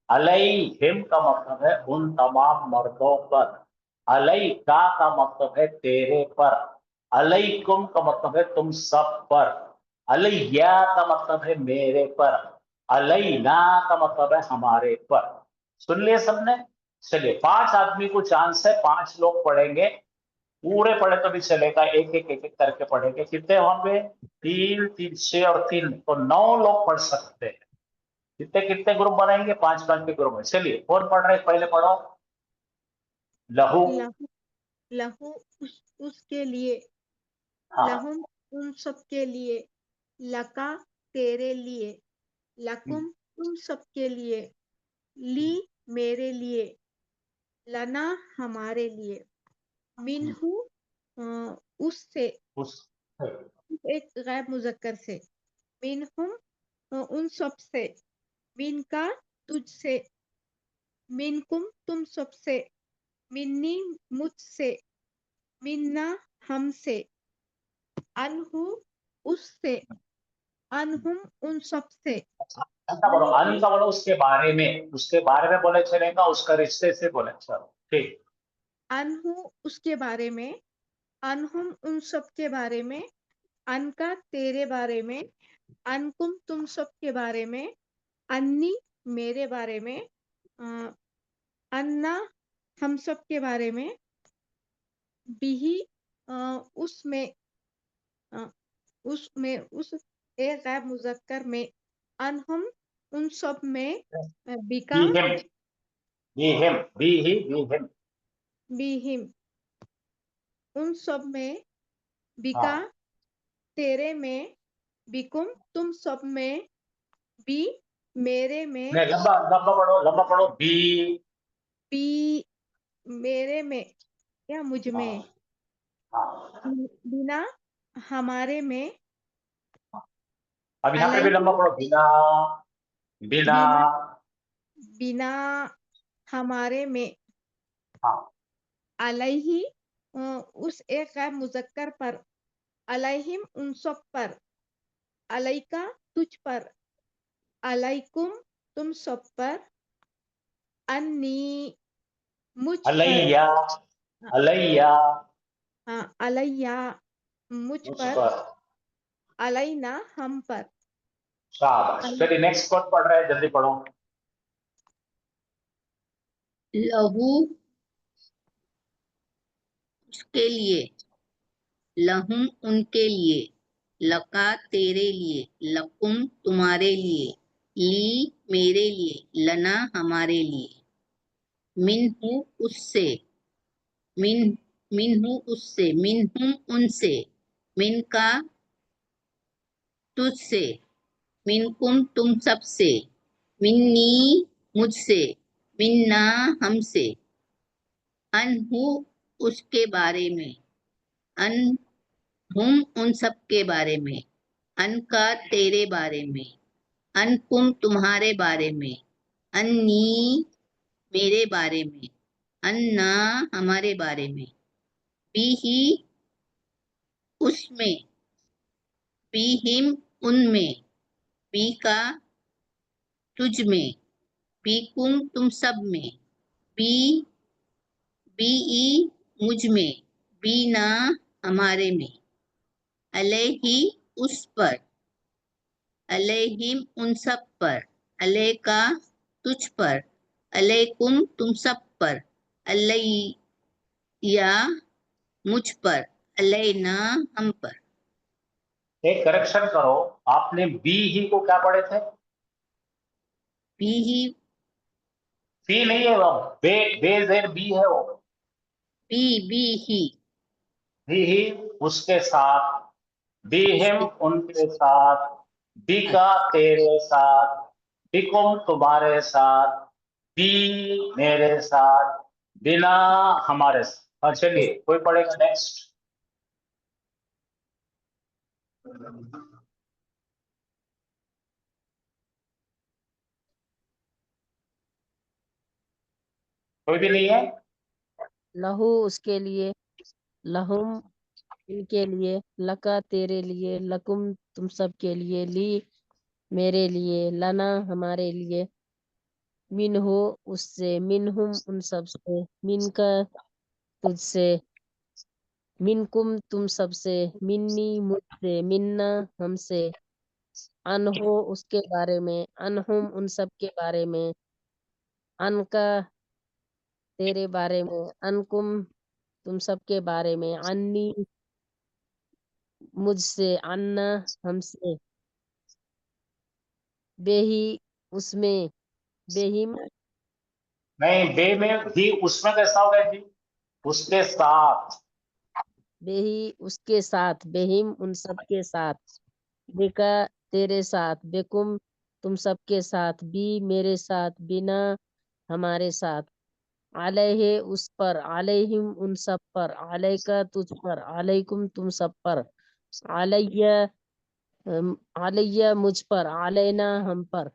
Speaker 1: अलई हिम का मतलब है उन तमाम मर्दों पर। अलई का मतलब है तेरे पर। अलैकुम का मतलब है तुम सब पर। अलैया का मतलब है मेरे पर। अलैना का मतलब है हमारे पर। सुन लिया सबने? चलिए 5 आदमी को चांस है, 5 लोग पढ़ेंगे। पूरे पढ़े तो भी चलेगा, एक एक एक एक करके पढ़ेंगे। कितने होंगे? 3 3 6 और 3, तो 9 लोग पढ़ सकते हैं। कितने कितने ग्रुप बनाएंगे? 5 5 के ग्रुप में। चलिए कौन पढ़ रहे? पहले पढ़ो। लहू।
Speaker 6: लहू लहू उसके लिए,
Speaker 1: हाँ।
Speaker 6: लहुम उन सब के लिए, लका तेरे लिए, लकुम तुम सब के लिए, ली मेरे लिए, लना हमारे लिए, मिनहू उससे,
Speaker 1: उस
Speaker 6: एक गैब मुजक्कर से, मिनहुम उन सब से, मिनका तुझसे, मिनकुम तुम सब से, मिन्नी मुझसे, मिन्ना हमसे, अनहु उससे, अनहुम उन सब से,
Speaker 1: ऐसा बोलो, अन का बोलो उसके बारे में, उसके बारे में बोले चलेगा, उसका रिश्ते से बोले। चलो ठीक।
Speaker 6: अनहु उसके बारे में, अनहुम उन सब के बारे में, अनका तेरे बारे में, अनकुम तुम सब के बारे में, अन्नी मेरे बारे में, अन्ना हम सब के बारे में, बिही उसमें, उस एक गैब मुजक्कर में, अनहुम उन सब में, बिका
Speaker 1: बी हिम, बी हिम, बी ही बी हिम।
Speaker 6: बिहिम उन सब में, बिका
Speaker 1: हाँ
Speaker 6: तेरे में, बिकुम तुम सब में, बी मेरे में,
Speaker 1: नहीं, लंबा लंबा पढ़ो, लंबा पढ़ो। बी।
Speaker 6: बी मेरे में या मुझ में,
Speaker 1: हाँ
Speaker 6: बिना हमारे में,
Speaker 1: अब यहाँ पे भी
Speaker 6: अलैहि
Speaker 1: लंबा पढ़ो। बिना, बिना।
Speaker 6: बिना बिना हमारे में,
Speaker 1: हाँ
Speaker 6: अलैहि उस एक गैब मुजक्कर पर, अलैहिम उन सब पर, अलैका तुझ पर, अलैकुम तुम सब पर, अन्नी मुझ पर,
Speaker 1: अलैया, अलैया
Speaker 6: अलैया मुझ
Speaker 1: मुझ
Speaker 6: पर,
Speaker 1: पर।
Speaker 6: अलैना हम पर,
Speaker 1: शाबाश। चलिए नेक्स्ट कौन पढ़ रहा है? जल्दी पढ़ो।
Speaker 7: लहू उसके लिए, लहुम उनके लिए, लका तेरे लिए, लकुम तुम्हारे लिए, ली मेरे लिए, लना हमारे लिए, मिनहु उससे, मिनहु उससे, मिनहुम उनसे, मिनका तुझसे, मिनकुम तुम सबसे, मिन्नी मुझसे, मिन्ना हमसे, अनहु उसके बारे में, अन हम उन सब के बारे में, अन का तेरे बारे में, अनकुम तुम्हारे बारे में, अन्नी मेरे बारे में, अन्ना हमारे बारे में, बीही उसमें, बीहिम उनमें, बी का तुझ में, बीकुम तुम सब में, बी बीई मुझ में, बीना हमारे में, अलैहि उस पर, अलैहिम उन सब पर, अलैका तुझ पर, अलैकुम तुम सब पर, अलैया मुझ पर, अलैना हम पर।
Speaker 1: एक करेक्शन करो, आपने बी ही को क्या पढ़े थे?
Speaker 7: बी ही,
Speaker 1: बी नहीं है वो, बे बे जेर बी है वो।
Speaker 7: बी ही,
Speaker 1: बी ही उसके साथ, बी हिम उनके साथ, बी का तेरे साथ, बिकुम तुम्हारे साथ, बी मेरे साथ, बिना हमारे साथ। हाँ चलिए, कोई पढ़ेगा नेक्स्ट? कोई भी नहीं है?
Speaker 8: लहू उसके लिए, लहुम उनके लिए, लका तेरे लिए, लकुम तुम सब के लिए, ली मेरे लिए, लना हमारे लिए, मिनहु उससे, मिनहुम उन सब से, मिनका तुझसे, मिनकुम तुम सब से, मिन्नी मुझसे, मिन्ना हमसे, अनहो उसके बारे में, अनहुम उन सब के बारे में, अनका तेरे बारे में, अनकुम तुम सब के बारे में, अन्नी मुझसे, अन्ना हमसे, बेही उसमें, बेहिम
Speaker 1: नहीं, बे में भी उसमें कैसा होगा जी? उसके साथ।
Speaker 8: बेही उसके साथ, बेहिम उन सब के साथ, बेका तेरे साथ, बेकुम तुम सब के साथ, बी मेरे साथ, बिना हमारे साथ, अलैहि उस पर, अलैहिम उन सब पर, अलैका तुझ पर, अलैकुम तुम सब पर, अलैया अलैया मुझ पर, अलैना हम पर।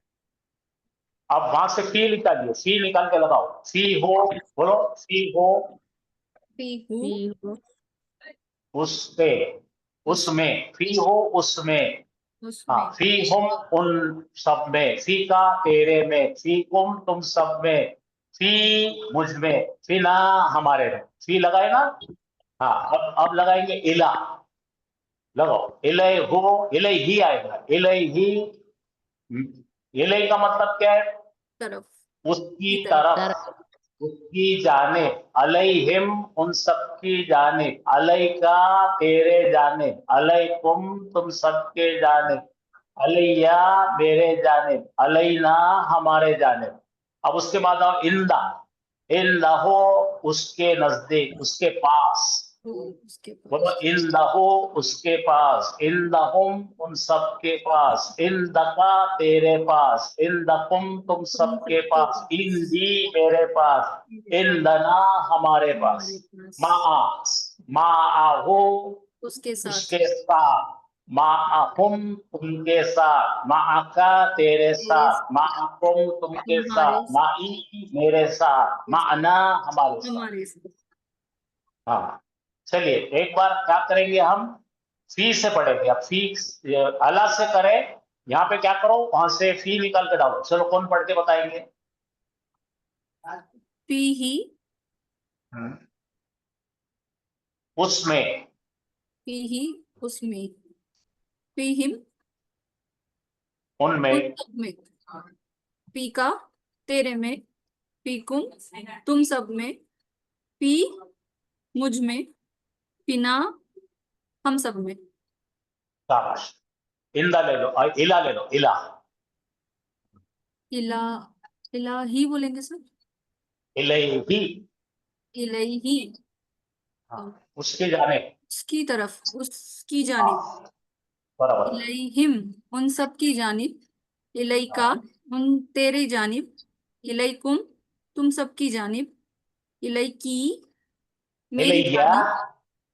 Speaker 1: अब वहां से फी निकालिए, फी निकाल के लगाओ। फी हो, बोलो फी हो
Speaker 5: पीहू
Speaker 8: फी हो
Speaker 1: उसके, उसमें, फी हो उसमें। हाँ,
Speaker 5: उसमें,
Speaker 1: फी हम उन सब में, फी का तेरे में, फी कुम तुम सब में, फी मुझ में, फी ना हमारे में। फी लगाए ना? हाँ, अब लगाएंगे इला। लगाओ इलय हो, इलय ही आएगा, इलय ही। इलय का मतलब क्या है?
Speaker 5: तरफ
Speaker 1: उसकी
Speaker 5: की तरफ,
Speaker 1: तरफ, उसकी जानिब, अलैहिम उन सब की जानिब, अलैका तेरे जानिब, अलैकुम तुम सबके जानिब, अलैया मेरे जानिब, अलैना हमारे जानिब। अब उसके बाद आओ इंदा, इंदहो उसके नजदीक, उसके पास।
Speaker 5: उसके
Speaker 1: बोलो
Speaker 5: पास,
Speaker 1: इंदहो उसके पास, इंदहुम उन सब के पास, इंदका तेरे पास, इंदकुम तुम
Speaker 5: तुम
Speaker 1: सबके
Speaker 5: सबके
Speaker 1: पास,
Speaker 5: पास,
Speaker 1: इंदी मेरे पास, इंदना हमारे पास,
Speaker 5: हमारे पास,
Speaker 1: माआ, माआहू
Speaker 5: उसके साथ,
Speaker 1: उसके साथ, माअहुम उनके साथ, माअका तेरे
Speaker 5: तेरे
Speaker 1: साथ, माअकुम तुमके
Speaker 5: तुम्हारे
Speaker 1: साथ, माई मेरे साथ, माअना हमारे साथ।
Speaker 5: हमारे साथ।
Speaker 1: हाँ चलिए, एक बार क्या करेंगे हम, फी से पढ़ेंगे। अब फी अला से करें, यहाँ पे क्या करो, वहां से फी निकाल के डालो। चलो कौन पढ़ के बताएंगे?
Speaker 5: पीही
Speaker 1: उसमें,
Speaker 5: पीही उसमें, पीहिम उन
Speaker 1: उनमें,
Speaker 5: सब में, पी का तेरे में, फीकुम तुम सब में, फी मुझ में, फिना हम सब में।
Speaker 1: शाबाश। इंदा ले लो और इला ले लो, इला
Speaker 5: इला, इला ही बोलेंगे सर,
Speaker 1: इलैही,
Speaker 5: इलैही
Speaker 1: उसके जाने,
Speaker 5: उसकी तरफ, उसकी जानिब,
Speaker 1: बराबर,
Speaker 5: इलैहिम उन सब की जानिब, इलैका उन तेरी जानिब, इलैकुम तुम सब की जानिब, इलैकी मेरी
Speaker 1: इलैया,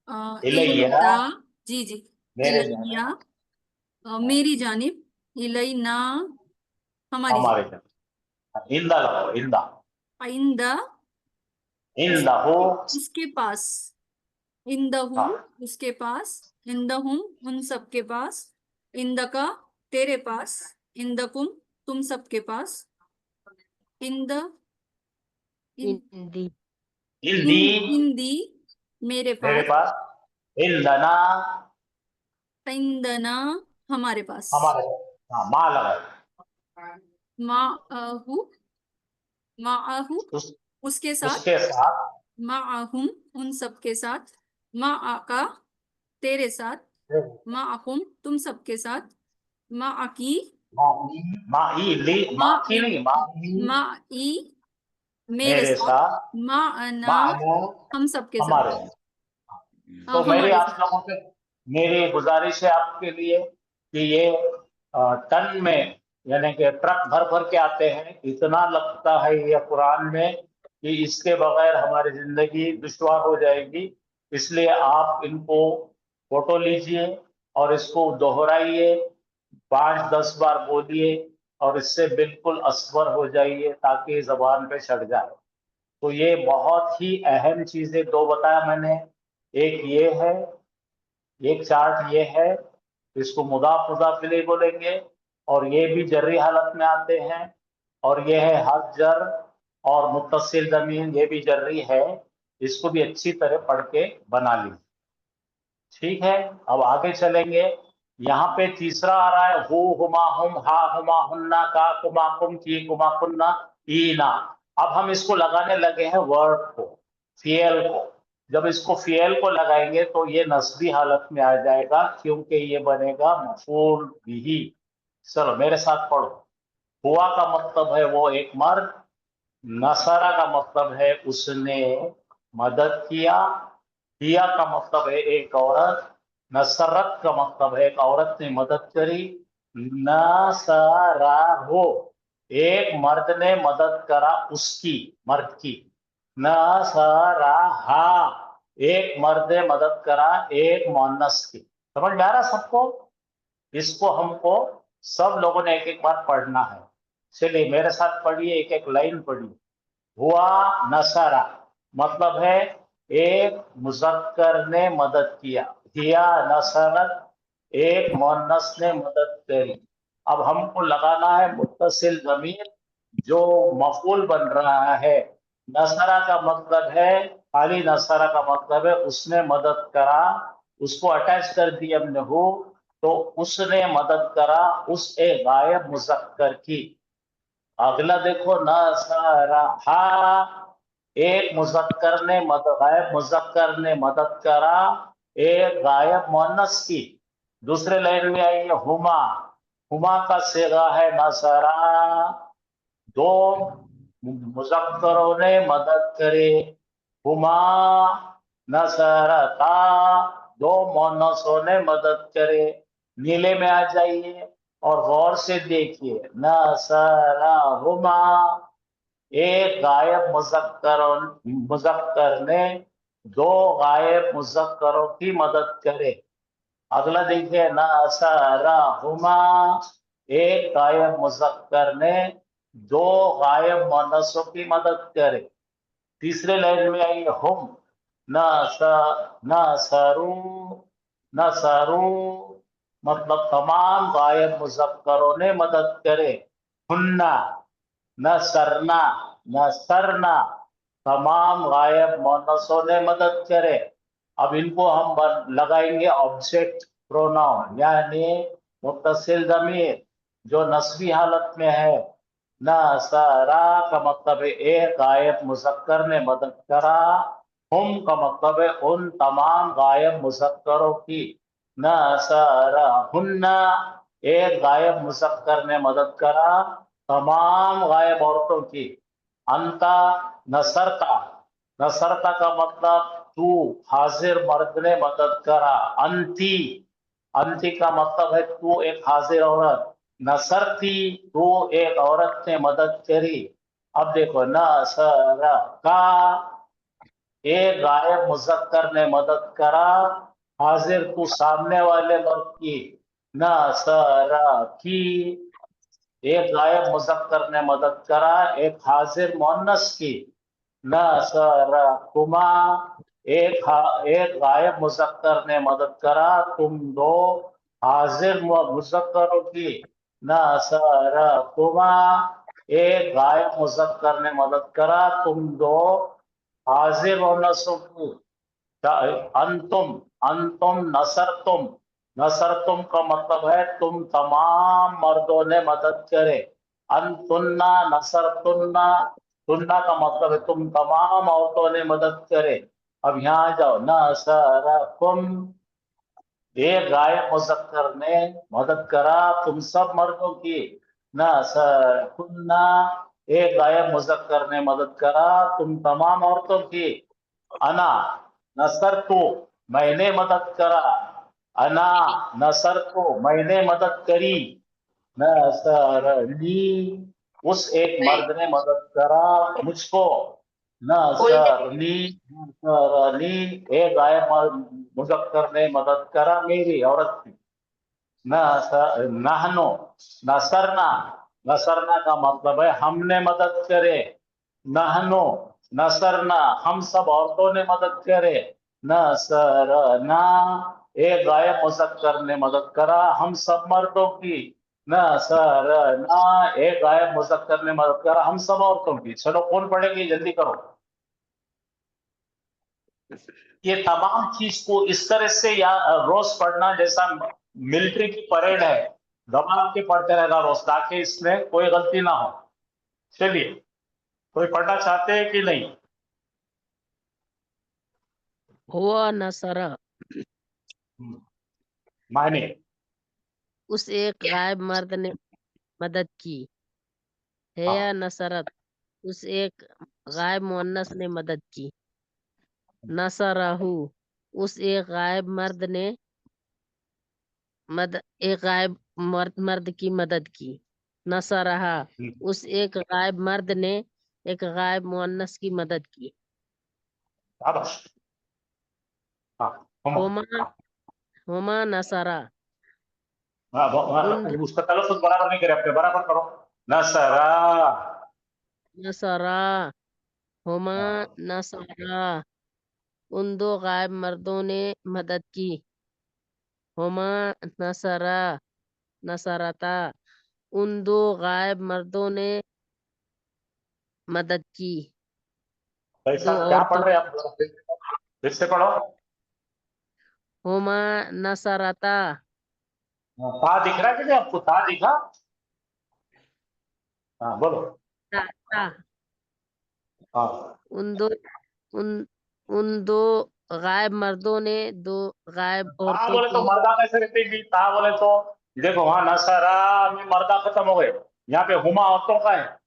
Speaker 5: जानिब,
Speaker 1: इलैया
Speaker 5: इलैया जी जी,
Speaker 1: मेरे
Speaker 5: इलैया
Speaker 1: जाने,
Speaker 5: मेरी जानिब, इलैना हमारी
Speaker 1: हमारे
Speaker 5: जानिब,
Speaker 1: जाने, इंदा लगाओ, इंदा,
Speaker 5: आइंदा
Speaker 1: इंदा हो,
Speaker 5: उसके पास, इंदहू
Speaker 1: हाँ,
Speaker 5: उसके पास, इंदहुम उन सब के पास, इंदका तेरे पास, इंदकुम तुम सब के पास, इंद इन,
Speaker 8: हिंदी
Speaker 1: इंदी
Speaker 5: इंदी मेरे
Speaker 1: मेरे
Speaker 5: पास,
Speaker 1: पास, इंदना
Speaker 5: इंदना हमारे पास,
Speaker 1: हमारे, हाँ, माँ लगाओ,
Speaker 5: माअहू माअहू
Speaker 1: उस,
Speaker 5: उसके साथ,
Speaker 1: उसके साथ,
Speaker 5: माअहुम उन सब के साथ, माअका तेरे साथ, माअकुम तुम सब के साथ, माअकी
Speaker 1: माँ ई ली, माँ की नहीं, माँ ई
Speaker 5: माई मेरे
Speaker 1: मेरे
Speaker 5: साथ,
Speaker 1: साथ,
Speaker 5: माअना
Speaker 1: माँ
Speaker 5: हम सब के साथ,
Speaker 1: हमारे। तो मेरी
Speaker 5: हमारे
Speaker 1: आप
Speaker 5: साथ,
Speaker 1: लोगों से मेरी गुजारिश है आपके लिए कि ये टन में, यानी कि ट्रक भर भर के आते हैं, इतना लगता है ये कुरान में कि इसके बगैर हमारी जिंदगी दुश्वार हो जाएगी। इसलिए आप इनको फोटो लीजिए और इसको दोहराइए, 5-10 बार बोलिए और इससे बिल्कुल असबर हो जाइए ताकि जबान पे चढ़ जाए। तो ये बहुत ही अहम चीजें दो बताया मैंने। एक ये है, एक चार्ट ये है, इसको मुदाफ मुदाफ इलैह बोलेंगे, और ये भी जर्री हालत में आते हैं, और ये है हर्फ जर और मुत्तसिल ज़मीर, ये भी जर्री है। इसको भी अच्छी तरह पढ़ के बना लीजिए, ठीक है। अब आगे चलेंगे। यहाँ पे तीसरा आ रहा है हु हुमा हुम हा हुमा हुन्ना का कुमा कुम की कुमा कुन्ना ईना। अब हम इसको लगाने लगे हैं वर्ब को, फियल को। जब इसको फियल को लगाएंगे तो ये नस्बी हालत में आ जाएगा, क्योंकि ये बनेगा मफूल बिही। चलो मेरे साथ पढ़ो। हुआ का मतलब है वो एक मर्द, नसरा का मतलब है उसने मदद किया का मतलब है एक औरत, नसरत का मतलब है एक औरत ने मदद करी, नसरा हो एक मर्द ने मदद करा उसकी, मर्द की, नसरा हा एक मर्द ने मदद करा एक मुअन्नस की। समझ में आ रहा सबको? इसको हमको सब लोगों ने एक एक बार पढ़ना है। चलिए मेरे साथ पढ़िए, एक एक लाइन पढ़िए। हुआ नसरा मतलब है एक मुज़क्कर ने मदद किया, हिया नसरत एक मुअन्नस ने मदद करी। अब हमको लगाना है मुत्तसिल ज़मीर जो मफूल बन रहा है। नसरा का मतलब है, खाली नसरा का मतलब है उसने मदद करा, उसको अटैच कर दिया हमने हो, तो उसने मदद करा उस एक गायब मुज़क्कर की। अगला देखो नसरहा एक मुज़क्कर ने मदद, गायब मुज़क्कर ने मदद करा एक गायब मुअन्नस की। दूसरे लाइन में आई है हुमा, हुमा का सेगा है नसरा, दो मुज़क्करों ने मदद करे, हुमा नसरता दो मुअन्नसों ने मदद करे। नीले में आ जाइए और गौर से देखिए, नसरहुमा एक गायब मुज़क्कर ने दो गायब मुज़क्करों की मदद करे। अगला देखिए, नसरहुमा एक गायब मुज़क्कर ने दो गायब मुअन्नसों की मदद करे। तीसरे लाइन में आई हुम नसरू, नसरू मतलब तमाम गायब मुज़क्करों ने मदद करे। हुन्ना नसरना, नसरना तमाम गायब मुअन्नसों ने मदद करे। अब इनको हम लगाएंगे ऑब्जेक्ट प्रोनाउन, यानी मुत्तसिल ज़मीर जो नस्बी हालत में है। नसरा का मतलब है एक गायब मुजक्कर ने मदद करा, हम का मतलब है उन तमाम गायब मुजक्करों की, नसरा हुन्ना एक गायब मुजक्कर ने मदद करा तमाम गायब औरतों की, अंता नसरता, नसरता का मतलब तू हाजिर मर्द ने मदद करा, अंती, अंती का मतलब है तू एक हाजिर औरत, नसरती तू एक औरत ने मदद करी। अब देखो नसरा का एक गायब मुजक्कर ने मदद करा, हाजिर तू सामने वाले मर्द की, नसरा की एक गायब मुजक्कर ने मदद करा एक हाजिर मुअन्नस की, नसरकुमा एक गायब मुजक्कर ने मदद करा तुम दो हाजिर मुजक्करों की, नसरकुमा एक गायब मुजक्कर ने मदद करा तुम दो हाजिर मुअन्नसों की, अंतुम, अंतुम नसरतुम, नसरतुम का मतलब है तुम तमाम मर्दों ने मदद करे, अंतुन्ना नसरतुन्ना, तुन्ना का मतलब है तुम तमाम औरतों ने मदद करे। अब यहाँ जाओ, नसरकुम एक गायब मुजक्कर ने मदद करा तुम सब मर्दों की, नसरकुन्ना एक गायब मुजक्कर ने मदद करा तुम तमाम औरतों की, अना नसर तो मैंने मदद करा, अना नसर तो मैंने मदद करी, नसरनी उस एक मर्द ने मदद करा मुझको, नसरनी, नसरनी एक गायब मुजक्कर ने मदद करा मेरी औरत की, नहनो नसरना, नसरना का मतलब है हमने मदद करे, नहनो नसरना हम सब औरतों ने मदद करे, नसरना एक गायब मुजक्कर ने मदद करा हम सब मर्दों की, नसरना एक गायब मुजक्कर ने मदद करा हम सब औरतों की। चलो कौन पढ़ेगी जल्दी करो। ये तमाम चीज को इस तरह से या रोज पढ़ना जैसा मिलिट्री की परेड है, दबा के पढ़ते रहना रोज ताकि इसमें कोई गलती ना हो। चलिए कोई पढ़ना चाहते हैं कि नहीं?
Speaker 8: हुआ नसरा
Speaker 1: माने
Speaker 8: उस एक गायब मर्द ने मदद की, है या नसरत उस एक गायब मुअन्नस ने मदद की, नसरहू उस एक गायब मर्द ने एक गायब मर्द की मदद की, नसरहा उस एक गायब मर्द ने एक गायब मुअन्नस की मदद की, हुमा नसरा
Speaker 1: उसका तलफ़ुज़ बराबर नहीं करे अपने, बराबर करो, नसरा,
Speaker 8: नसरा, हुमा नसरा उन दो गायब मर्दों ने मदद की, हुमा नसरा नसरता उन दो गायब मर्दों ने मदद की,
Speaker 1: कैसा
Speaker 8: दो
Speaker 1: क्या पढ़
Speaker 8: औरतों,
Speaker 1: रहे हैं आप? फिर से पढ़ो।
Speaker 8: हुमा नसरता
Speaker 1: ता दिख रहा है कि नहीं आपको? ता दिखा? हाँ बोलो।
Speaker 8: ता,
Speaker 1: हाँ
Speaker 8: उन दो उन उन दो गायब मर्दों ने दो गायब
Speaker 1: ता
Speaker 8: औरतों
Speaker 1: बोले तो
Speaker 8: की,
Speaker 1: मर्दा कैसे रहती? ता बोले तो देखो वहां नसरा में मर्दा खत्म हो गए, यहाँ पे हुमा औरतों का है।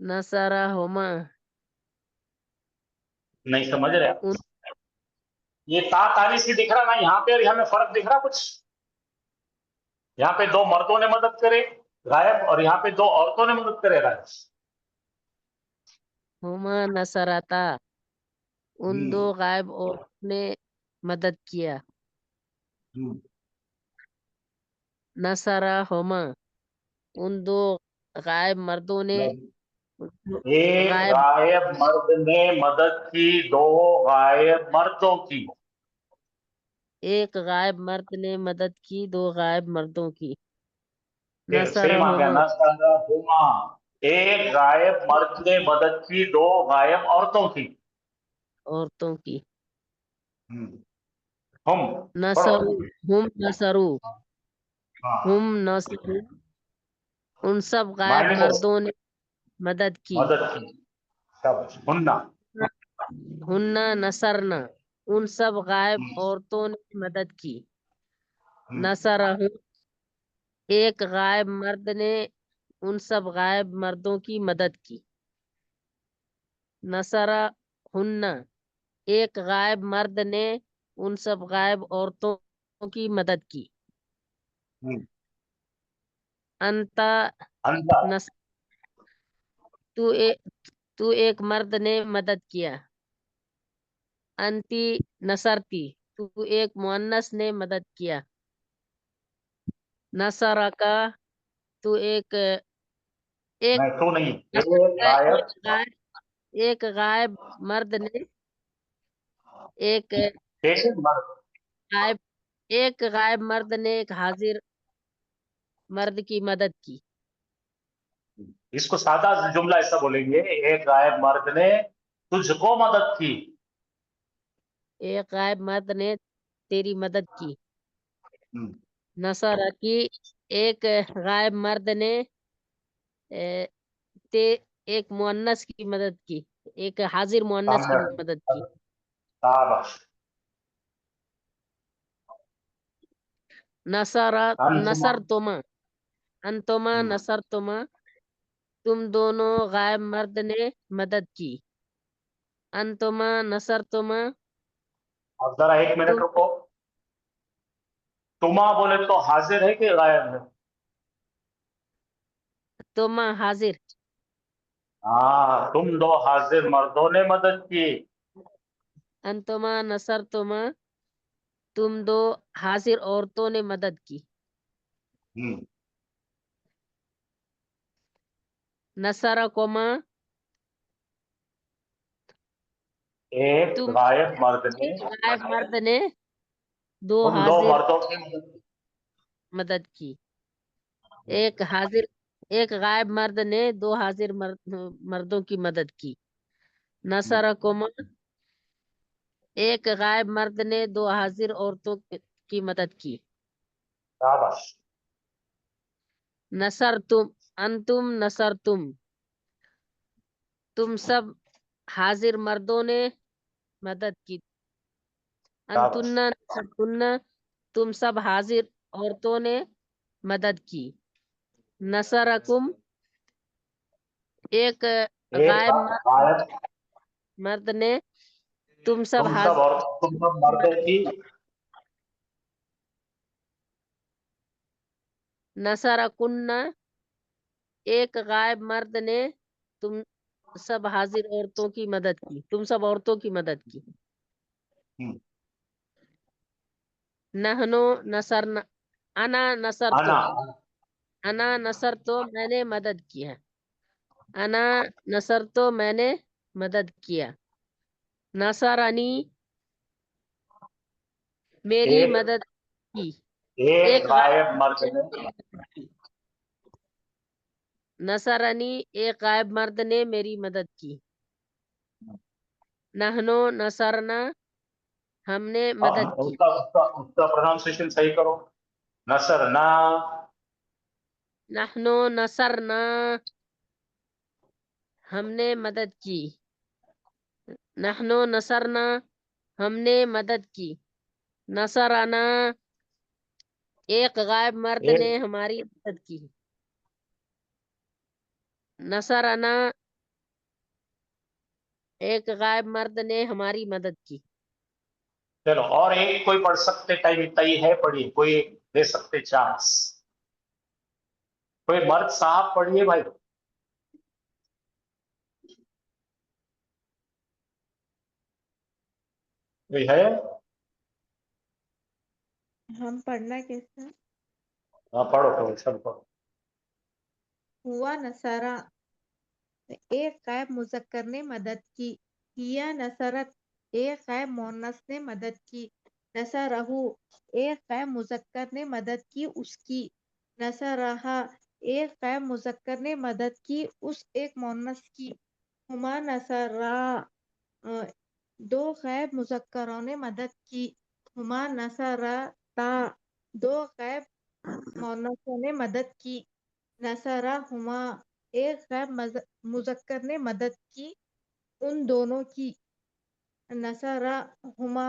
Speaker 8: नसरा हुमा
Speaker 1: नहीं समझ रहे आप?
Speaker 8: उन
Speaker 1: ये ता तारी सी दिख रहा ना यहाँ पे, और यहाँ में फर्क दिख रहा कुछ? यहाँ पे दो मर्दों ने मदद करे गायब, और यहाँ पे दो औरतों ने मदद करे गायब।
Speaker 8: हुमा नसरता उन दो गायब औरतों ने मदद किया, नसरा हुमा उन दो गायब मर्दों ने
Speaker 1: एक
Speaker 8: गायब
Speaker 1: गायब मर्द ने मदद की दो गायब मर्दों की,
Speaker 8: एक गायब मर्द ने मदद की दो गायब मर्दों की,
Speaker 1: सेम आ गया
Speaker 8: नसरहुमा
Speaker 1: नसरहुमा एक गायब मर्द ने मदद की दो गायब औरतों की।
Speaker 8: औरतों की,
Speaker 1: हम पढ़ो।
Speaker 8: नसरू हुम नसरू
Speaker 1: हाँ
Speaker 8: हुम नसरू ان سب غائب
Speaker 1: معنی میں
Speaker 8: مردوں نے مدد کی.
Speaker 1: مدد کی. شاباش. ہننا.
Speaker 8: ہننا نصرنا ان سب غائب عورتوں نے مدد کی. نصرہ ایک غائب مرد نے ان سب غائب مردوں کی مدد کی. نصرہ ہننا ایک غائب مرد نے ان سب غائب عورتوں کی مدد کی. انتا
Speaker 1: انتا
Speaker 8: تو ایک مرد نے مدد کیا. انتی نصرتی تو ایک مؤنث نے مدد کیا. نصرہ کا تو ایک
Speaker 1: نہیں تو نہیں غائب
Speaker 8: ایک غائب مرد نے ایک غائب مرد نے ایک حاضر مرد کی مدد کی.
Speaker 1: اس کو سادہ جملہ ایسا بولیں گے ایک غائب مرد نے تجھ کو مدد کی.
Speaker 8: ایک غائب مرد نے تیری مدد کی. نصرہ کی ایک غائب مرد نے ایک مؤنث کی مدد کی. ایک حاضر مؤنث کی مدد کی. نصرتما انتما نصرتما تم دونوں غائب مرد نے مدد کی. انتما نصرتما
Speaker 1: اب ذرا ایک منٹ رکو. تما بولے تو حاضر ہے کہ غائب ہے؟
Speaker 8: تما حاضر.
Speaker 1: ہاں تم دو حاضر مردوں نے مدد کی.
Speaker 8: انتما نصرتما تم دو حاضر عورتوں نے مدد کی. نصرکما
Speaker 1: ایک غائب مرد نے
Speaker 8: دو
Speaker 1: تم دو
Speaker 8: حاضر
Speaker 1: مردوں کی
Speaker 8: مدد کی. ایک غائب مرد نے دو حاضر مردوں کی مدد کی. نصرکما ایک غائب مرد نے دو حاضر عورتوں کی مدد کی.
Speaker 1: شاباش.
Speaker 8: نصرتم انتم نصرتم تم سب حاضر مردوں نے مدد کی. انتن نصرتن تم سب حاضر عورتوں نے مدد کی. نصرکم ایک غائب مرد نے تم سب
Speaker 1: مردوں کی.
Speaker 8: نصرکن ایک غائب مرد نے تم سب حاضر عورتوں کی مدد کی. تم سب عورتوں کی مدد کی. نحنو نصرنا انا نصرتو انا نصرتو میں نے مدد کیا. انا نصرتو میں نے مدد کیا. نصرانی میری مدد کی.
Speaker 1: ایک غائب مرد نے
Speaker 8: نصرانی ایک غائب مرد نے میری مدد کی. نحنو نصرنا ہم نے مدد کی.
Speaker 1: اس کا پروننسیشن صحیح کرو. نصرنا
Speaker 8: نحنو نصرنا ہم نے مدد کی. نحنو نصرنا ہم نے مدد کی. نصرنا ایک غائب مرد نے ہماری مدد کی. نصرنا ایک غائب مرد نے ہماری مدد کی.
Speaker 1: چلو اور ایک کوئی پڑھ سکتے ٹائم اتنا ہی ہے. پڑھیے کوئی دے سکتے چانس. کوئی مرد صاحب پڑھیے بھائی. کوئی ہے؟
Speaker 6: ہم پڑھنا کیسا؟
Speaker 1: ہاں پڑھو سب پڑھو.
Speaker 6: ہوا نصرہ ایک غائب مذکر نے مدد کی. ہیا نصرت ایک غائب مؤنث نے مدد کی. نصرہو ایک غائب مذکر نے مدد کی اس کی. نصرہا ایک غائب مذکر نے مدد کی اس ایک مؤنث کی. ہما نصرا دو غائب مذکروں نے مدد کی. ہما نصرتا دو غائب مؤنثوں نے مدد کی. नसरा हुमा एक गैब मुजक्कर ने मदद की उन दोनों की। नसरा हुमा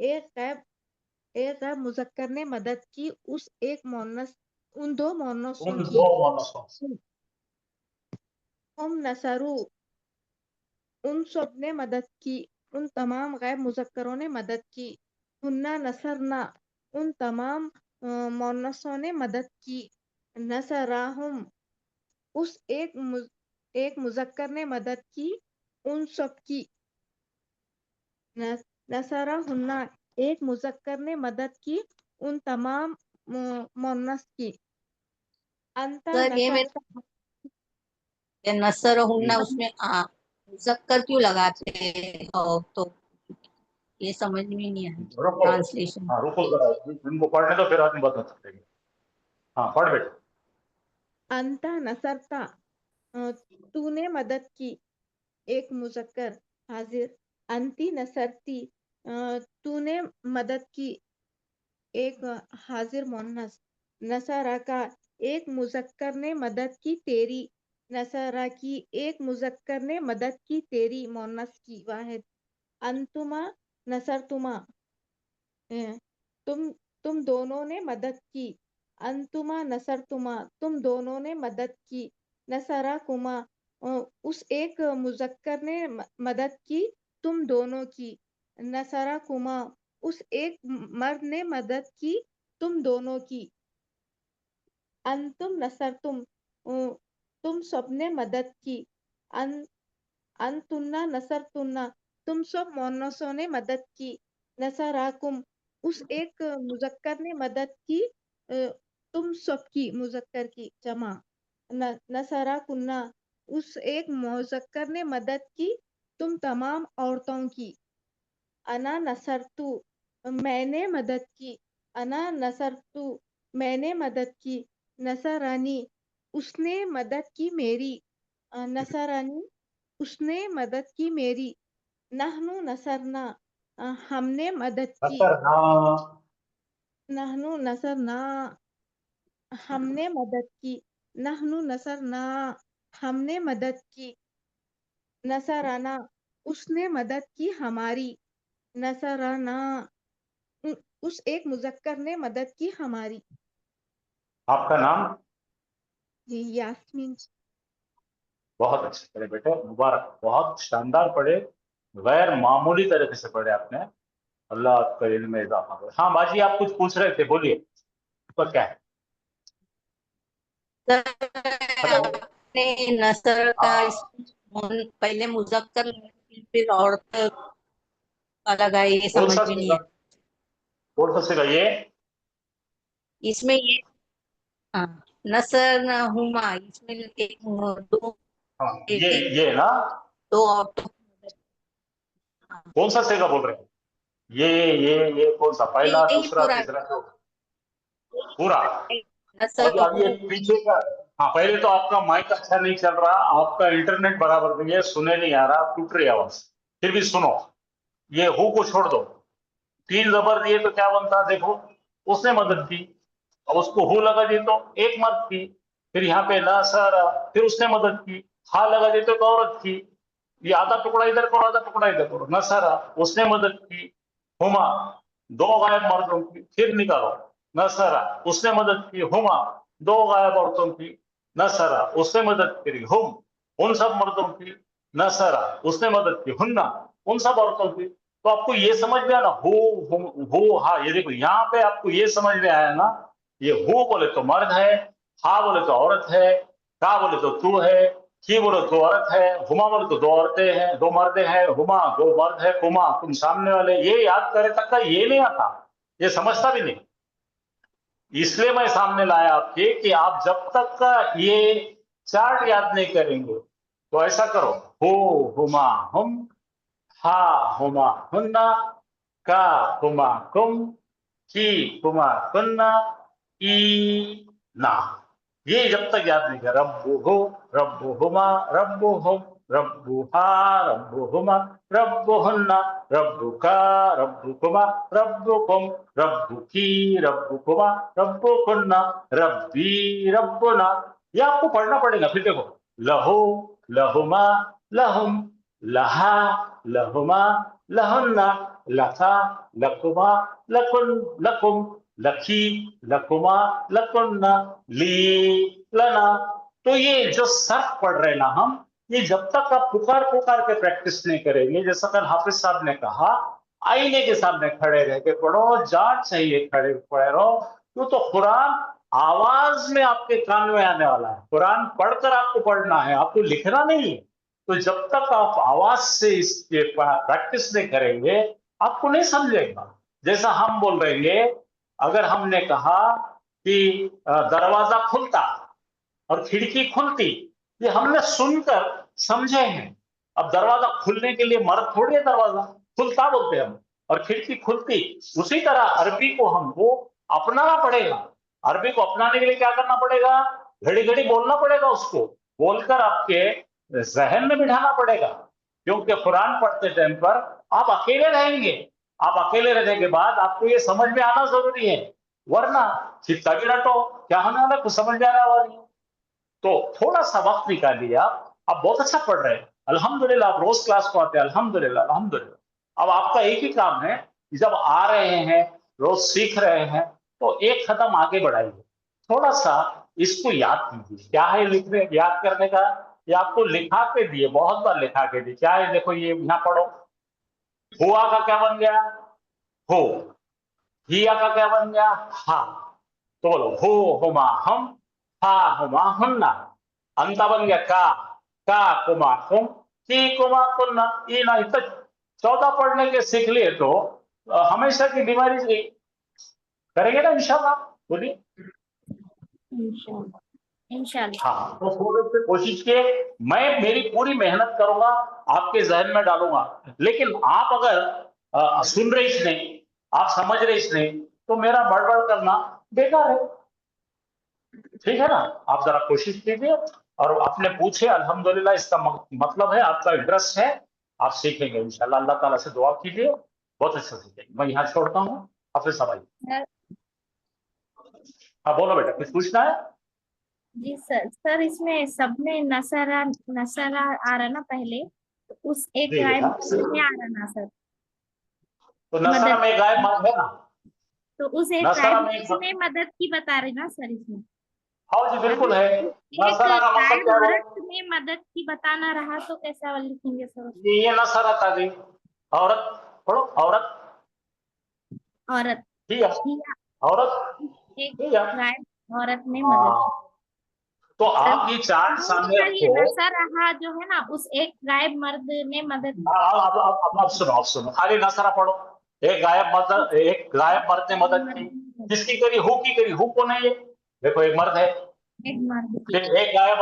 Speaker 6: एक गैब मुजक्कर ने मदद की उन दो मोनसों
Speaker 1: उन
Speaker 6: की।
Speaker 1: दो मोनसों से।
Speaker 6: नसरू उन सब ने मदद की, उन तमाम गैब मुजक्करों ने मदद की। हुन्ना नसरना उन तमाम मोनसों ने मदद की। नसराहुम एक मुजक्कर ने मदद की उन सब की। नसरा हुन्ना एक मुजक्कर ने मदद की उन तमाम मोनस की। अंता
Speaker 7: सर ये
Speaker 6: नसर
Speaker 7: मेरे नसर हुन्ना उसमें मुजक्कर क्यों लगाते हैं? तो ये समझ में नहीं आया
Speaker 1: रुको,
Speaker 7: ट्रांसलेशन।
Speaker 1: हाँ रुको जरा, इनको पढ़ने दो फिर आदमी बता सकते हैं। हाँ पढ़ बेटे।
Speaker 6: अंता नसरता तूने मदद की एक मुजक्कर हाजिर। अंती नसरती तूने मदद की एक हाजिर मोन्नस। नसरा का एक मुजक्कर ने मदद की तेरी। नसरा की एक मुजक्कर ने मदद की तेरी मोन्नस की वाहिद। अंतुमा नसरतुमा तुम दोनों ने मदद की। अंतुमा नसरतुमा तुम दोनों ने मदद की। नसरा कुमा उस एक मुजक्कर ने मदद की तुम दोनों की। नसरा कुमा उस एक मर्द ने मदद की तुम दोनों की। अंतुम नसरतुम तुम सबने मदद की। अंतुन्ना नसरतुन्ना तुम सब मोनसों ने मदद की। नसराकुम उस एक मुजक्कर ने मदद की तुम सबकी मुजक्कर की जमा। नसराकुन्ना उस एक मुजक्कर ने मदद की तुम तमाम औरतों की। अना नसरतु मैंने मदद की। अना नसरतु मैंने मदद की। नसरानी उसने मदद की मेरी। नसरानी उसने मदद की मेरी। नहनु नसरना हमने मदद की।
Speaker 1: नसरना
Speaker 6: नहनु नसरना हमने मदद की। नहनु नसरना हमने मदद की। नसराना उसने मदद की हमारी। नसराना उस एक मुजक्कर ने मदद की हमारी।
Speaker 1: आपका नाम?
Speaker 6: जी यास्मीन।
Speaker 1: बहुत अच्छे पढ़े बेटे, मुबारक, बहुत शानदार पढ़े, गैर मामूली तरीके से पढ़े आपने। अल्लाह आपका इल्म में इजाफा करे। हाँ बाजी आप कुछ पूछ रहे थे, बोलिए, तो क्या है?
Speaker 7: Sir
Speaker 1: hello.
Speaker 7: आपने नसर का पहले मुजक्कर फिर औरत का लगाए, ये
Speaker 1: कौन
Speaker 7: समझ
Speaker 1: सा
Speaker 7: में नहीं
Speaker 1: सीगा?
Speaker 7: आया।
Speaker 1: कौन सा सीगा ये?
Speaker 7: इसमें ये नसर न हुमा इसमें एक दो
Speaker 1: हाँ
Speaker 7: एक
Speaker 1: ये ना,
Speaker 7: दो औरतों
Speaker 1: कौन सा सीगा बोल रहे हैं? ये कौन सा, पहला
Speaker 7: यही
Speaker 1: दूसरा
Speaker 7: पूरा
Speaker 1: तीसरा जो पूरा?
Speaker 7: नसर
Speaker 1: अभी ये पीछे का, हाँ पहले तो आपका माइक अच्छा नहीं चल रहा, आपका इंटरनेट बराबर नहीं है, सुने नहीं आ रहा, टूट रही आवाज। फिर भी सुनो, ये हु को छोड़ दो, तीन जबर दिए तो क्या बनता, देखो, उसने मदद की, अब उसको हु लगा दी तो एक मर्द की, फिर यहाँ पे ना सारा, फिर उसने मदद की, हा लगा दी तो एक औरत की, ये आधा टुकड़ा इधर करो आधा टुकड़ा इधर करो, न सारा उसने मदद की, हुमा दो गायब मर्दों की, फिर निकालो, न सारा उसने मदद की, हुमा दो गायब औरतों की, न सारा उसने मदद करी, हुम उन सब मर्दों की, न सारा उसने मदद की, हुन्ना उन सब औरतों की। तो आपको ये समझ में आया ना, हो हा, ये देखो यहाँ पे आपको ये समझ में आया ना, ये हो बोले तो मर्द है, हा बोले तो औरत है, का बोले तो तू है, की बोले तो औरत है, हुमा बोले तो दो औरतें हैं, दो मर्दे हैं, हुमा दो मर्द है, कुमा तुम सामने वाले, ये याद करे तक का ये नहीं आता, ये समझता भी नहीं। इसलिए मैं सामने लाया आपके कि आप जब तक का ये चार्ट याद नहीं करेंगे तो ऐसा करो, हो हुमा हम, हा हुमा हुन्ना, का हुमा कुम, की हुमा कुन्ना, ई ना, ये जब तक याद नहीं कर, रब्बु हो रब्बु हुमा रब्बु हुम रब्बु हा रब्बु हुमा रब्बु हुन्ना रब्बु का रब्बु कुमा रब्बु कुम रब्बु की रब्बु कुमा रब्बु कुन्ना रब्बी रब्बुना, ये आपको पढ़ना पड़ेगा। फिर देखो लहू, लहुमा, लहुम, लहा, लहुमा, लहुन्ना, लखा, लकुमा, लकुन, लकुम, लखी, लकुमा, लकुन्ना, ली, लना। तो ये जो सर्फ पढ़ रहे ना हम, ये जब तक आप पुकार पुकार के प्रैक्टिस नहीं करेंगे, जैसा कल हाफिज साहब ने कहा, आईने के सामने खड़े रह के पढ़ो, जांच चाहिए खड़े पढ़े रहो, क्यों तो कुरान आवाज में आपके कान में आने वाला है। कुरान पढ़कर आपको पढ़ना है, आपको लिखना नहीं है। तो जब तक आप आवाज से इसके प्रैक्टिस नहीं करेंगे, आपको नहीं समझेगा। जैसा हम बोल रहे हैं, अगर हमने कहा कि दरवाजा खुलता और खिड़की खुलती, ये हमने सुनकर समझे हैं। अब दरवाजा खुलने के लिए मर्द थोड़ी है, दरवाजा खुलता बोलते हैं हम, और खिड़की खुलती। उसी तरह अरबी को हमको अपनाना पड़ेगा। अरबी को अपनाने के लिए क्या करना पड़ेगा? घड़ी घड़ी बोलना पड़ेगा, उसको बोलकर आपके जहन में बिठाना पड़ेगा। क्योंकि कुरान पढ़ते टाइम पर आप अकेले रहेंगे, आप अकेले रहने के बाद आपको ये समझ में आना जरूरी है, वरना चित्ता भी रटो, क्या होने वाला कुछ समझ में आने वाला नहीं। तो थोड़ा सा वक्त निकालिए। आप बहुत अच्छा पढ़ रहे हैं, अल्हम्दुलिल्लाह। आप रोज क्लास को आते हैं, अल्हम्दुलिल्लाह अल्हम्दुलिल्लाह। अब आपका एक ही काम है कि जब आ रहे हैं, रोज सीख रहे हैं, तो एक कदम आगे बढ़ाइए, थोड़ा सा इसको याद कीजिए। क्या है लिखने याद करने का? ये आपको लिखा के दिए, बहुत बार लिखा के दिए। क्या है देखो, ये यहाँ पढ़ो। हुआ का क्या बन गया? हो। हिया का क्या बन गया? हा। तो बोलो हो, हुमा हम, हा हुमा हुन्ना। अंता बन गया का कुमा कुम, की कुमा कुन्ना। ये नहीं तो 14 पढ़ने के सीख लिए तो हमेशा की बीमारी से करेंगे ना इंशाल्लाह। बोलिए
Speaker 3: इंशाल्लाह।
Speaker 1: हाँ, तो थोड़े से कोशिश किए। मैं मेरी पूरी मेहनत करूंगा, आपके जहन में डालूंगा। लेकिन आप अगर सुन रहे इस नहीं, आप समझ रहे इस नहीं, तो मेरा बड़बड़ करना बेकार है। ठीक है ना? आप जरा कोशिश कीजिए और आपने पूछे, अल्हम्दुलिल्लाह, इसका मतलब है आपका इंटरेस्ट है, आप सीखेंगे इंशाल्लाह। अल्लाह ताला से दुआ कीजिए, बहुत अच्छा सीखेंगे। मैं यहाँ छोड़ता हूँ, हाफिज साहब। हाँ बोलो बेटा, कुछ पूछना है?
Speaker 3: जी सर इसमें सब में नसरा नसरा आ रहा ना पहले, तो उस एक
Speaker 1: जी
Speaker 3: गायब
Speaker 1: बेटा।
Speaker 3: में आ रहा ना सर,
Speaker 1: तो नसरा
Speaker 3: मदद।
Speaker 1: में गायब मत है ना,
Speaker 3: तो उस एक
Speaker 1: नसरा
Speaker 3: गायब
Speaker 1: में
Speaker 3: में मदद की बता रहे ना सर इसमें।
Speaker 1: हाँ जी बिल्कुल
Speaker 3: अगर
Speaker 1: है।
Speaker 3: एक
Speaker 1: नसरा का मतलब
Speaker 3: गायब
Speaker 1: क्या है?
Speaker 3: औरत में मदद की बताना रहा तो कैसा लिखेंगे सर?
Speaker 1: ये नसरा था जी, औरत पढ़ो, औरत
Speaker 3: औरत
Speaker 1: ठीक है,
Speaker 3: या
Speaker 1: औरत
Speaker 3: एक
Speaker 1: ठीक है।
Speaker 3: गायब औरत में मदद।
Speaker 1: हाँ, तो आप ये चार्ट सामने
Speaker 3: सर ये
Speaker 1: रखो।
Speaker 3: नशा रहा जो है ना, उस एक गायब मर्द ने मदद।
Speaker 1: अब सुनो, खाली नसरा पढ़ो। एक गायब मर्द ने मदद की। किसकी करी? हु की करी। हु कौन है? ये देखो, एक मर्द है।
Speaker 3: एक मर्द की।
Speaker 1: फिर एक गायब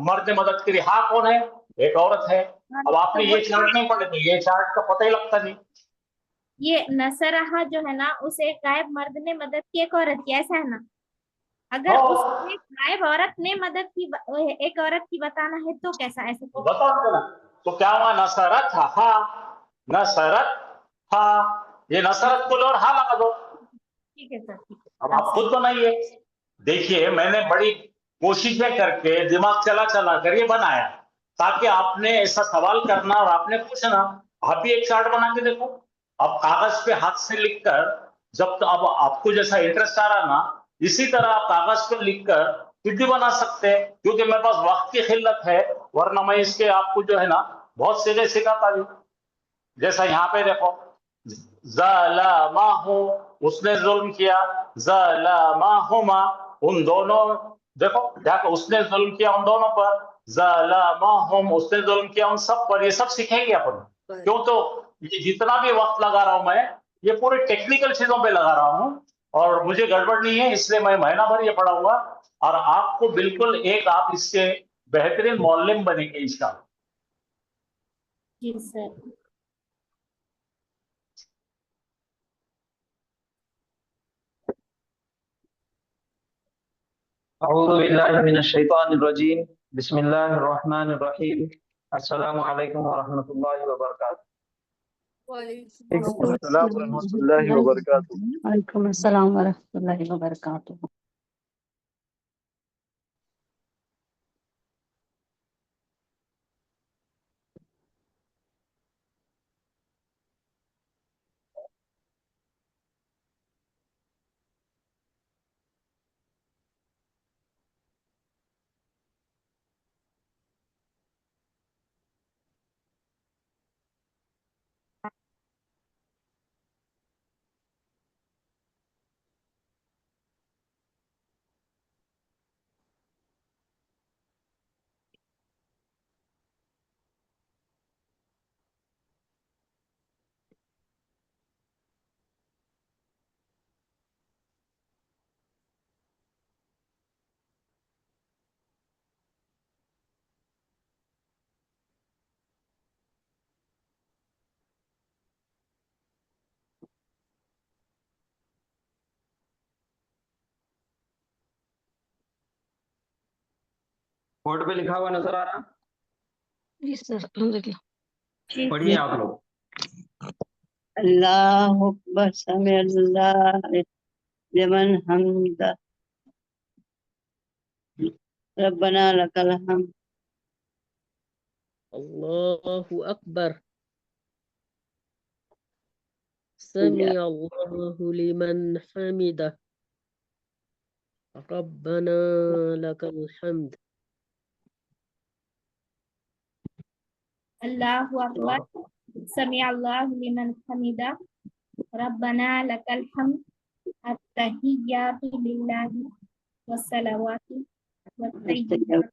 Speaker 1: मर्द ने मदद करी, हा कौन है? एक औरत है। अब आपने ये चार्ट नहीं पढ़े तो ये चार्ट का पता ही लगता नहीं।
Speaker 3: ये नसरहा जो है ना, उस एक गायब मर्द ने मदद की एक औरत की, ऐसा है ना? अगर
Speaker 1: हाँ,
Speaker 3: उस एक गायब औरत ने मदद की एक औरत की बताना है तो कैसा? ऐसे
Speaker 1: तो बताओ ना। तो क्या हुआ? नसरत हा, नसरत हा। ये नसरत को लो और हा लगा दो।
Speaker 3: ठीक है सर, ठीक है।
Speaker 1: अब आप खुद बनाइए। देखिए, मैंने बड़ी कोशिशें करके दिमाग चला चला कर ये बनाया, ताकि आपने ऐसा सवाल करना और आपने पूछना। आप भी एक चार्ट बना के देखो। अब कागज पे हाथ से लिखकर, जब तो अब आपको जैसा इंटरेस्ट आ रहा ना, इसी तरह आप कागज पे लिखकर खुद भी बना सकते हैं। क्योंकि मेरे पास वक्त की किल्लत है, वरना मैं इसके आपको जो है ना बहुत सीधे सिखाता हूं। जैसा यहाँ पे देखो, ज़लमाहु, उसने जुल्म किया। ज़लमाहुमा, उन दोनों, देखो क्या उसने जुल्म किया उन दोनों पर। ज़लमाहुम, उसने जुल्म किया उन सब पर। ये सब सीखेंगे अपन। क्यों? तो ये जितना भी वक्त लगा रहा हूं मैं, ये पूरे टेक्निकल चीजों पे लगा रहा हूं, और मुझे गड़बड़ नहीं है, इसलिए मैं महीना भर ये पढ़ाऊंगा। और आपको बिल्कुल आप इसके बेहतरीन मौल्लिम बनेंगे इंशाअल्लाह।
Speaker 3: जी सर।
Speaker 9: अऊज़ु बिल्लाहि मिनश शैतानिर रजीम। बिस्मिल्लाहिर रहमानिर रहीम। अस्सलामु अलैकुम व रहमतुल्लाहि व बरकातुहू।
Speaker 2: वालेकुम
Speaker 10: अस्सलाम व रहमतुल्लाहि व बरकातुहू।
Speaker 2: अस्सलाम व रहमतुल्लाहि व बरकातुहू।
Speaker 9: بورڈ پہ لکھا ہوا نظر آ رہا؟
Speaker 2: جی سر الحمدللہ.
Speaker 9: پڑھیے آپ لوگ.
Speaker 7: اللہ اکبر سمع اللہ لمن حمدہ ربنا لک الحمد.
Speaker 8: اللہ اکبر سمع اللہ لمن حمدہ ربنا لک الحمد.
Speaker 3: اللہ اکبر سمع اللہ لمن حمدہ ربنا لک الحمد التحیات للہ والصلوات والطیبات.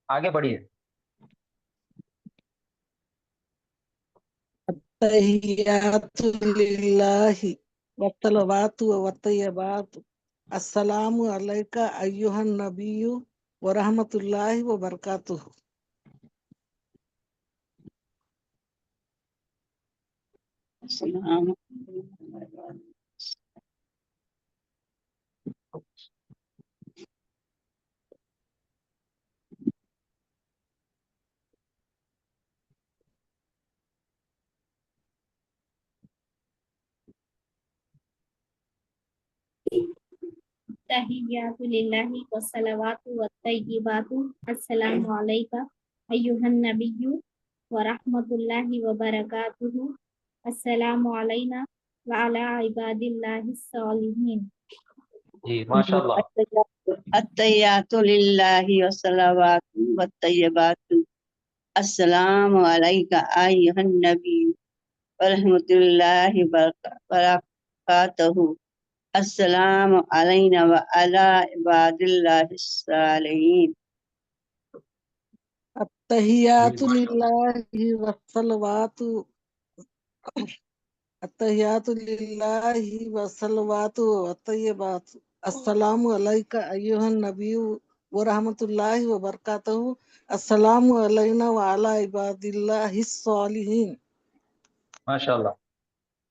Speaker 9: آگے پڑھیے.
Speaker 11: التحیات للہ والصلوات والطیبات السلام علیک ایہا النبی ورحمۃ اللہ وبرکاتہ.
Speaker 7: السلام
Speaker 3: تحیات للہ والصلوات والطیبات السلام علیک ایہا النبی ورحمۃ اللہ وبرکاتہ. السلام علینا وعلی عباد اللہ الصالحین.
Speaker 9: جی ماشاء اللہ.
Speaker 7: التحیات للہ والصلوات والطیبات السلام علیک ایہا النبی ورحمۃ اللہ وبرکاتہ. السلام علینا وعلی عباد اللہ الصالحین.
Speaker 11: التحیات للہ والصلوات التحیات للہ والصلوات والطیبات السلام علیک ایہا النبی ورحمۃ اللہ وبرکاتہ. السلام علینا وعلی عباد اللہ الصالحین.
Speaker 9: ماشاء اللہ.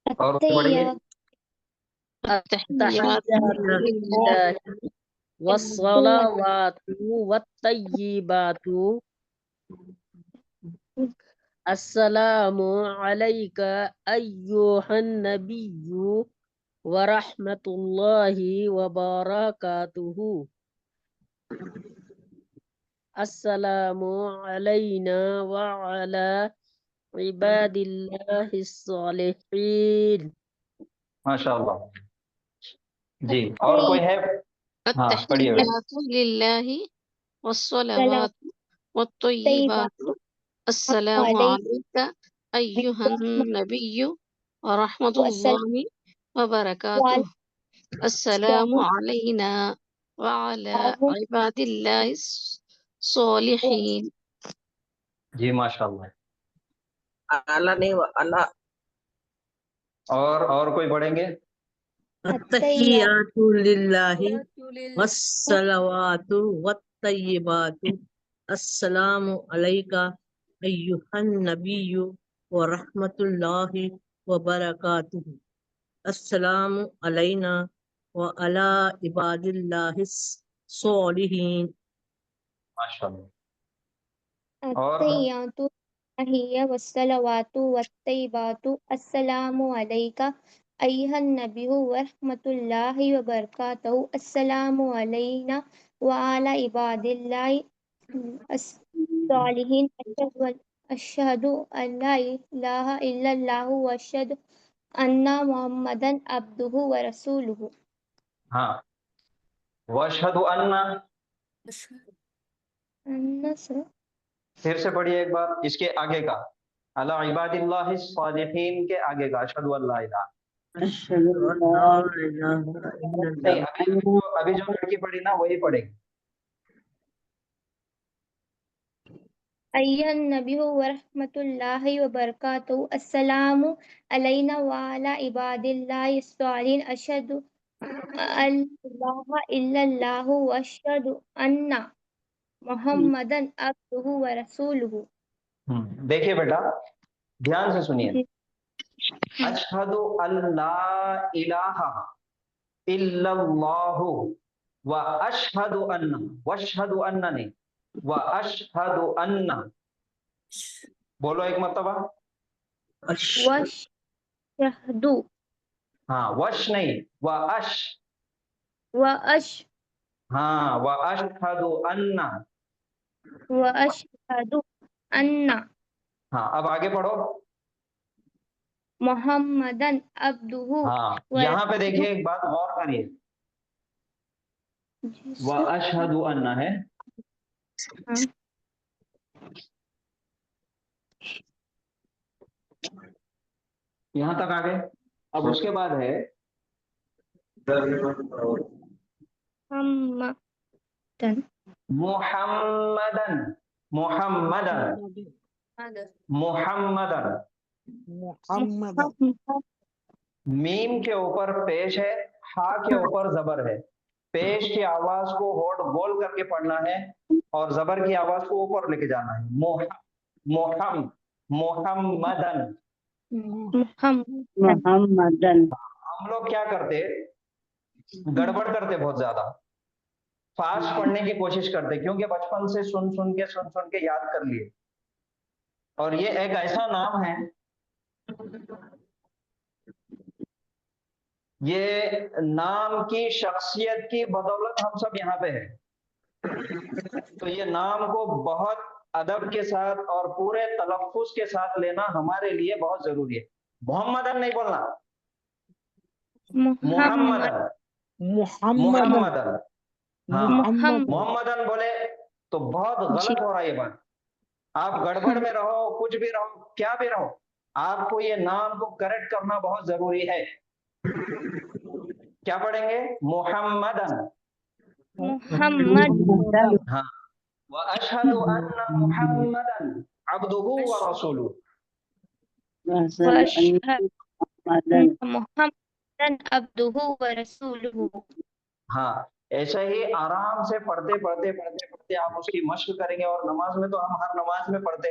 Speaker 9: اور پڑھیے.
Speaker 8: التحیات للہ والصلوات والطیبات السلام علیک ایہا النبی ورحمۃ اللہ وبرکاتہ. السلام علینا وعلی عباد اللہ الصالحین.
Speaker 9: ماشاء اللہ. جی اور کوئی ہے؟ ہاں پڑھیے.
Speaker 2: التحیات للہ والصلوات والطیبات السلام علیک ایہا النبی ورحمۃ اللہ وبرکاتہ. السلام علینا وعلی عباد اللہ الصالحین.
Speaker 9: جی ماشاء اللہ.
Speaker 4: اللہ نہیں اللہ.
Speaker 9: اور کوئی پڑھیں گے؟
Speaker 4: التحیات للہ والصلوات والطیبات السلام علیک ایہا النبی ورحمۃ اللہ وبرکاتہ. السلام علینا وعلی عباد اللہ الصالحین.
Speaker 9: ماشاء اللہ. اور
Speaker 12: التحیات للہ والصلوات والطیبات السلام علیک ایہا النبی ورحمۃ اللہ وبرکاتہ. السلام علینا وعلی عباد اللہ الصالحین. اشہد ان لا الہ الا اللہ واشہد ان محمدا عبدہ ورسولہ.
Speaker 9: ہاں واشہد ان
Speaker 12: النصر
Speaker 9: پھر سے پڑھیے ایک بار اس کے آگے کا، علی عباد اللہ الصالحین کے آگے کا اشہد ان لا الہ،
Speaker 13: أشهد أن لا إله إلا
Speaker 9: نہیں
Speaker 13: الله
Speaker 9: ابھی جو لڑکی پڑھی نا وہی پڑھے گی.
Speaker 12: أيها النبي ورحمة الله وبركاته السلام علينا وعلى عباد الله الصالحين أشهد أن لا إله إلا الله وأشهد أن محمدا عبده ورسوله.
Speaker 9: دیکھیے بیٹا دھیان سے سنیے،
Speaker 12: جی
Speaker 9: اشہد ان لا الہ الا اللہ و اشہد ان، واشہد ان نہیں، و اشہد ان، بولو ایک مرتبہ،
Speaker 12: وأشهد
Speaker 9: ہاں وش نہیں، و اش، ہاں و اشہد ان،
Speaker 12: وأشهد أن
Speaker 9: ہاں اب آگے پڑھو.
Speaker 12: محمدا عبده
Speaker 9: ہاں یہاں پہ دیکھیے ایک بات غور کریے، و اشہد ان ہے، یہاں تک آ گئے. اب اس کے بعد ہے
Speaker 12: محمدن
Speaker 9: محمدن، محمدن، محمدن،
Speaker 11: محمد
Speaker 9: میم کے اوپر پیش ہے، ہا کے اوپر زبر ہے، پیش کی آواز کو ہولڈ بول کر کے پڑھنا ہے اور زبر کی آواز کو اوپر لے کے جانا ہے. محمدن.
Speaker 13: محمدا.
Speaker 9: ہم لوگ کیا کرتے، گڑبڑ کرتے بہت زیادہ، فاسٹ پڑھنے کی کوشش کرتے کیونکہ بچپن سے سن سن کے یاد کر لیے. اور یہ ایک ایسا نام ہے، یہ نام کی شخصیت کی بدولت ہم سب یہاں پہ ہیں. تو یہ نام کو بہت ادب کے ساتھ اور پورے تلفظ کے ساتھ لینا ہمارے لیے بہت ضروری ہے. محمدن نہیں بولنا، محمدن، محمدن. ہاں محمدن بولے تو بہت غلط ہو رہا ہے یہ بات. آپ گڑبڑ میں رہو، کچھ بھی رہو، کیا بھی رہو، آپ کو یہ نام کو کریکٹ کرنا بہت ضروری ہے. کیا پڑھیں گے؟ محمدن. ہاں وَأَشْهَدُ أَنَّ مُحَمَّدًا عَبْدُهُ وَرَسُولُهُ.
Speaker 12: محمدن عبدہ ورسولہ.
Speaker 9: ہاں ایسا ہی آرام سے پڑھتے آپ اس کی مشق کریں گے. اور نماز میں تو ہم ہر نماز میں پڑھتے،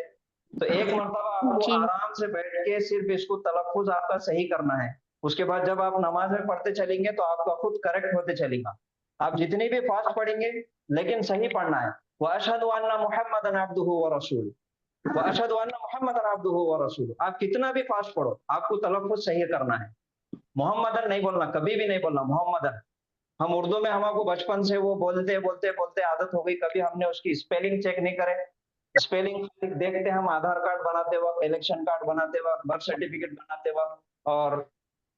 Speaker 9: تو ایک مرتبہ آپ کو آرام سے بیٹھ کے صرف اس کو تلفظ آپ کا صحیح کرنا ہے. اس کے بعد جب آپ نماز میں پڑھتے چلیں گے تو آپ کا خود کریکٹ ہوتے چلے گا. آپ جتنی بھی فاسٹ پڑھیں گے لیکن صحیح پڑھنا ہے. وَأَشْهَدُ أَنَّ مُحَمَّدًا عَبْدُهُ وَرَسُولُهُ، وَأَشْهَدُ أَنَّ مُحَمَّدًا عَبْدُهُ وَرَسُولُهُ. آپ کتنا بھی فاسٹ پڑھو آپ کو تلفظ صحیح کرنا ہے. محمدن نہیں بولنا، کبھی بھی نہیں بولنا محمدن. ہم اردو میں ہمارے کو بچپن سے وہ بولتے عادت ہو گئی، کبھی ہم نے اس کی اسپیلنگ چیک نہیں کرے. اسپیلنگ دیکھتے ہم آدھار کارڈ بناتے وقت، الیکشن کارڈ بناتے وقت، برتھ سرٹیفکیٹ بناتے وقت، اور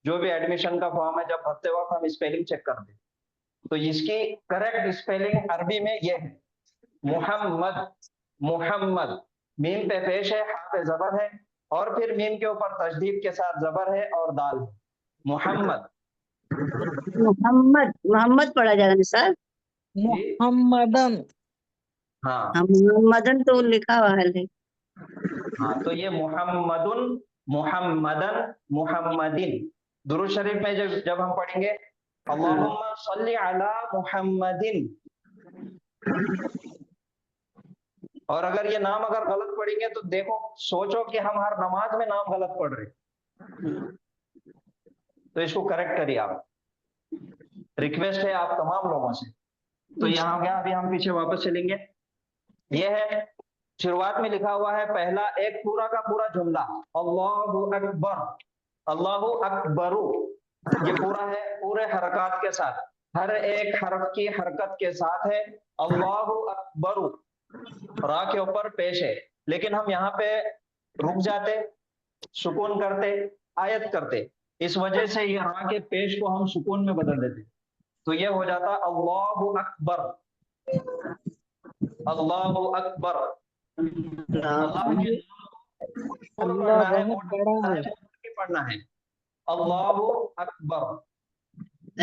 Speaker 9: جو بھی ایڈمیشن کا فارم ہے جب بھرتے وقت ہم اسپیلنگ چیک کرتے. تو اس کی کریکٹ اسپیلنگ عربی میں یہ ہے محمد. محمد میم پہ پیش ہے، ہاں پہ زبر ہے، اور پھر میم کے اوپر تشدید کے ساتھ زبر ہے اور دال ہے. محمد.
Speaker 13: محمد پڑھا جائے گا سر.
Speaker 11: محمدن.
Speaker 9: ہاں
Speaker 13: محمدن تو لکھا ہوا ہے.
Speaker 9: ہاں تو یہ محمدن، محمدن، محمدن. درود شریف میں جب ہم پڑھیں گے اللہم صلی علی محمدن، اور اگر یہ نام اگر غلط پڑھیں گے تو دیکھو سوچو کہ ہم ہر نماز میں نام غلط پڑھ رہے، تو اس کو کریکٹ کریے. آپ ریکویسٹ ہے آپ تمام لوگوں سے. تو یہاں گیا، ابھی ہم پیچھے واپس چلیں گے. یہ ہے شروعات میں لکھا ہوا ہے پہلا ایک پورا کا پورا جملہ اللہ اکبر، اللہ اکبر. یہ پورا ہے پورے حرکات کے ساتھ، ہر ایک حرف کی حرکت کے ساتھ ہے اللہ اکبر. را کے اوپر پیش ہے، لیکن ہم یہاں پہ رک جاتے، سکون کرتے، آیت کرتے. اس وجہ سے یہ را کے پیش کو ہم سکون میں بدل دیتے، تو یہ ہو جاتا اللہ اکبر. अल्लाहु अकबर। अल्लाह के नाम को
Speaker 11: अल्लाह
Speaker 9: पढ़ना है
Speaker 11: बहुत बड़ा है।
Speaker 9: और पढ़ना है। अल्लाहु अकबर।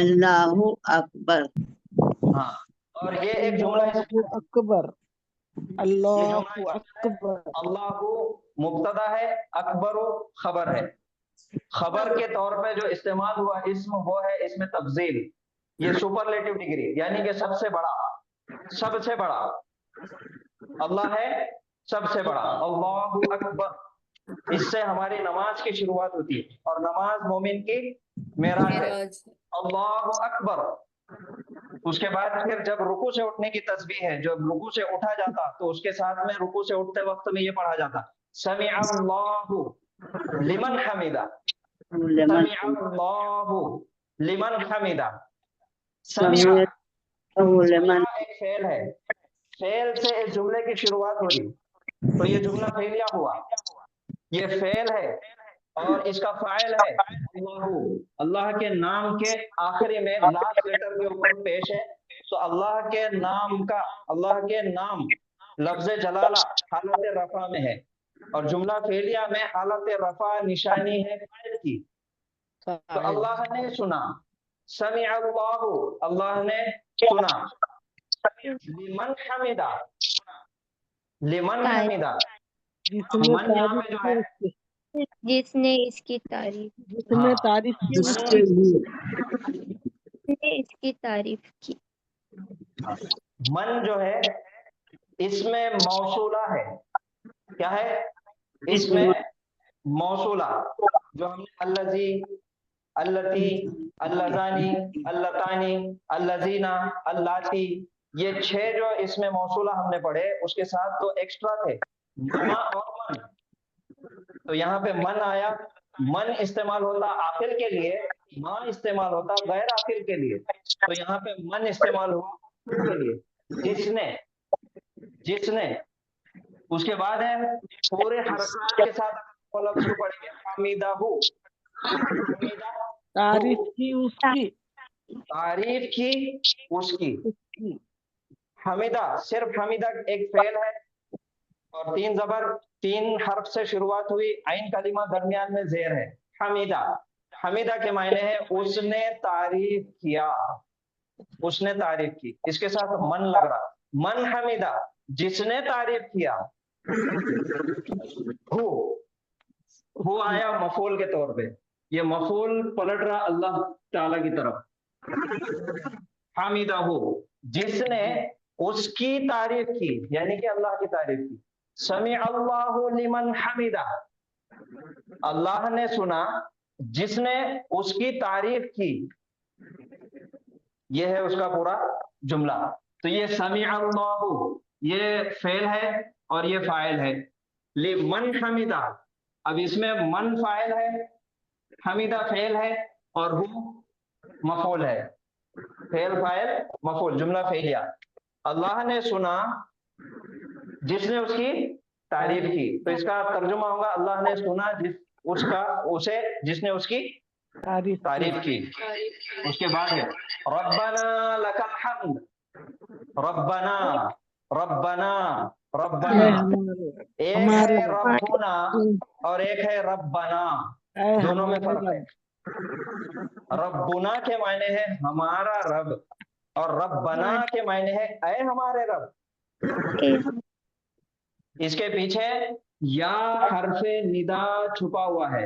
Speaker 13: अल्लाहु अकबर।
Speaker 9: हाँ, और ये एक जुमला है।
Speaker 11: अल्लाहु अकबर।
Speaker 9: ये
Speaker 11: अल्लाहु
Speaker 9: जुमला
Speaker 11: अकबर।
Speaker 9: अल्लाहु मुब्तदा है, अकबर खबर है। खबर के तौर पे जो इस्तेमाल हुआ इस्म वो है इसमें तफजील, ये सुपरलेटिव डिग्री, यानी कि सबसे बड़ा, सबसे बड़ा। अल्लाह है सबसे बड़ा, अल्लाहु अकबर। इससे हमारी नमाज की शुरुआत होती है और नमाज मोमिन की मेराज है, अल्लाहु अकबर। उसके बाद फिर जब रुकू से उठने की तस्बीह है, जब रुकू से उठा जाता तो उसके साथ में रुकू से उठते वक्त में ये पढ़ा जाता, समिअ अल्लाहु लिमन हमिदा, समिअ अल्लाहु लिमन हमिदा। समिअ एक फेल है, फेल से इस जुमले की शुरुआत हो रही, तो ये जुमला फेलिया हुआ, ये फेल है और इसका फाइल है अल्लाहु। अल्लाह के नाम के आखिरी में लास्ट लेटर के ऊपर पेश है, तो अल्लाह के नाम का, अल्लाह के नाम लफ्ज जलाला हालत रफा में है और जुमला फेलिया में हालत रफा निशानी है फाइल की। तो अल्लाह ने सुना, समी अल्लाहु, अल्लाह ने सुना, लिमन हमिदा, लिमन हमिदा। मन यहाँ पे जो है,
Speaker 12: जिसने इसकी तारीफ,
Speaker 11: जिसने तारीफ की उसके लिए,
Speaker 12: जिसने इसकी तारीफ की।
Speaker 9: मन जो है इसमें मौसूला है, क्या है इसमें मौसूला, जो हमने अल्लजी, अल्लती, अल्लजानी, अल्लतानी, अल्लजीना, अल्लाती, ये 6 जो इसमें मौसूला हमने पढ़े, उसके साथ तो एक्स्ट्रा थे मा और मन। तो यहाँ पे मन आया, मन इस्तेमाल होता आखिर के लिए, माँ इस्तेमाल होता गैर आखिर के लिए, तो यहाँ पे मन इस्तेमाल हुआ के लिए, जिसने, जिसने। उसके बाद है पूरे हरकत के साथ लफ्ज को पढ़ेंगे, हमीदाहु,
Speaker 11: तारीफ की उसकी,
Speaker 9: तारीफ की उसकी। हमीदा, सिर्फ हमीदा एक फेल है और 3 जबर 3 हर्फ से शुरुआत हुई, आइन कलिमा दरमियान में जेर है, हमीदा। हमीदा के मायने है उसने तारीफ किया, उसने तारीफ की, इसके साथ मन लग रहा, मन हमीदा, जिसने तारीफ किया। हु आया मफूल के तौर पे, ये मफूल पलट रहा अल्लाह ताला की तरफ। हमीदा हो, जिसने उसकी तारीफ की, यानी कि अल्लाह की तारीफ की। समी अल्लाहु लिमन हमीदा, अल्लाह ने सुना जिसने उसकी तारीफ की। यह है उसका पूरा जुमला। तो ये समी अल्लाहु, ये फेल है और ये फाइल है। लिमन हमीदा, अब इसमें मन फाइल है, हमीदा फेल है और हु मफूल है, फेल फाइल मफूल, जुमला फेलिया। अल्लाह ने सुना जिसने उसकी तारीफ की, तो इसका तर्जुमा होगा अल्लाह ने सुना जिस उसका उसे जिसने उसकी तारीफ की। उसके बाद है रब्बना लकल हम्द, रब्बना, रब्बना, रब्बना। एक है रब्बुना और एक है रब्बना, दोनों में फर्क है। रब्बुना के मायने है हमारा रब और रब्बना के मायने है ऐ हमारे रब। इसके पीछे या हरफे निदा छुपा हुआ है,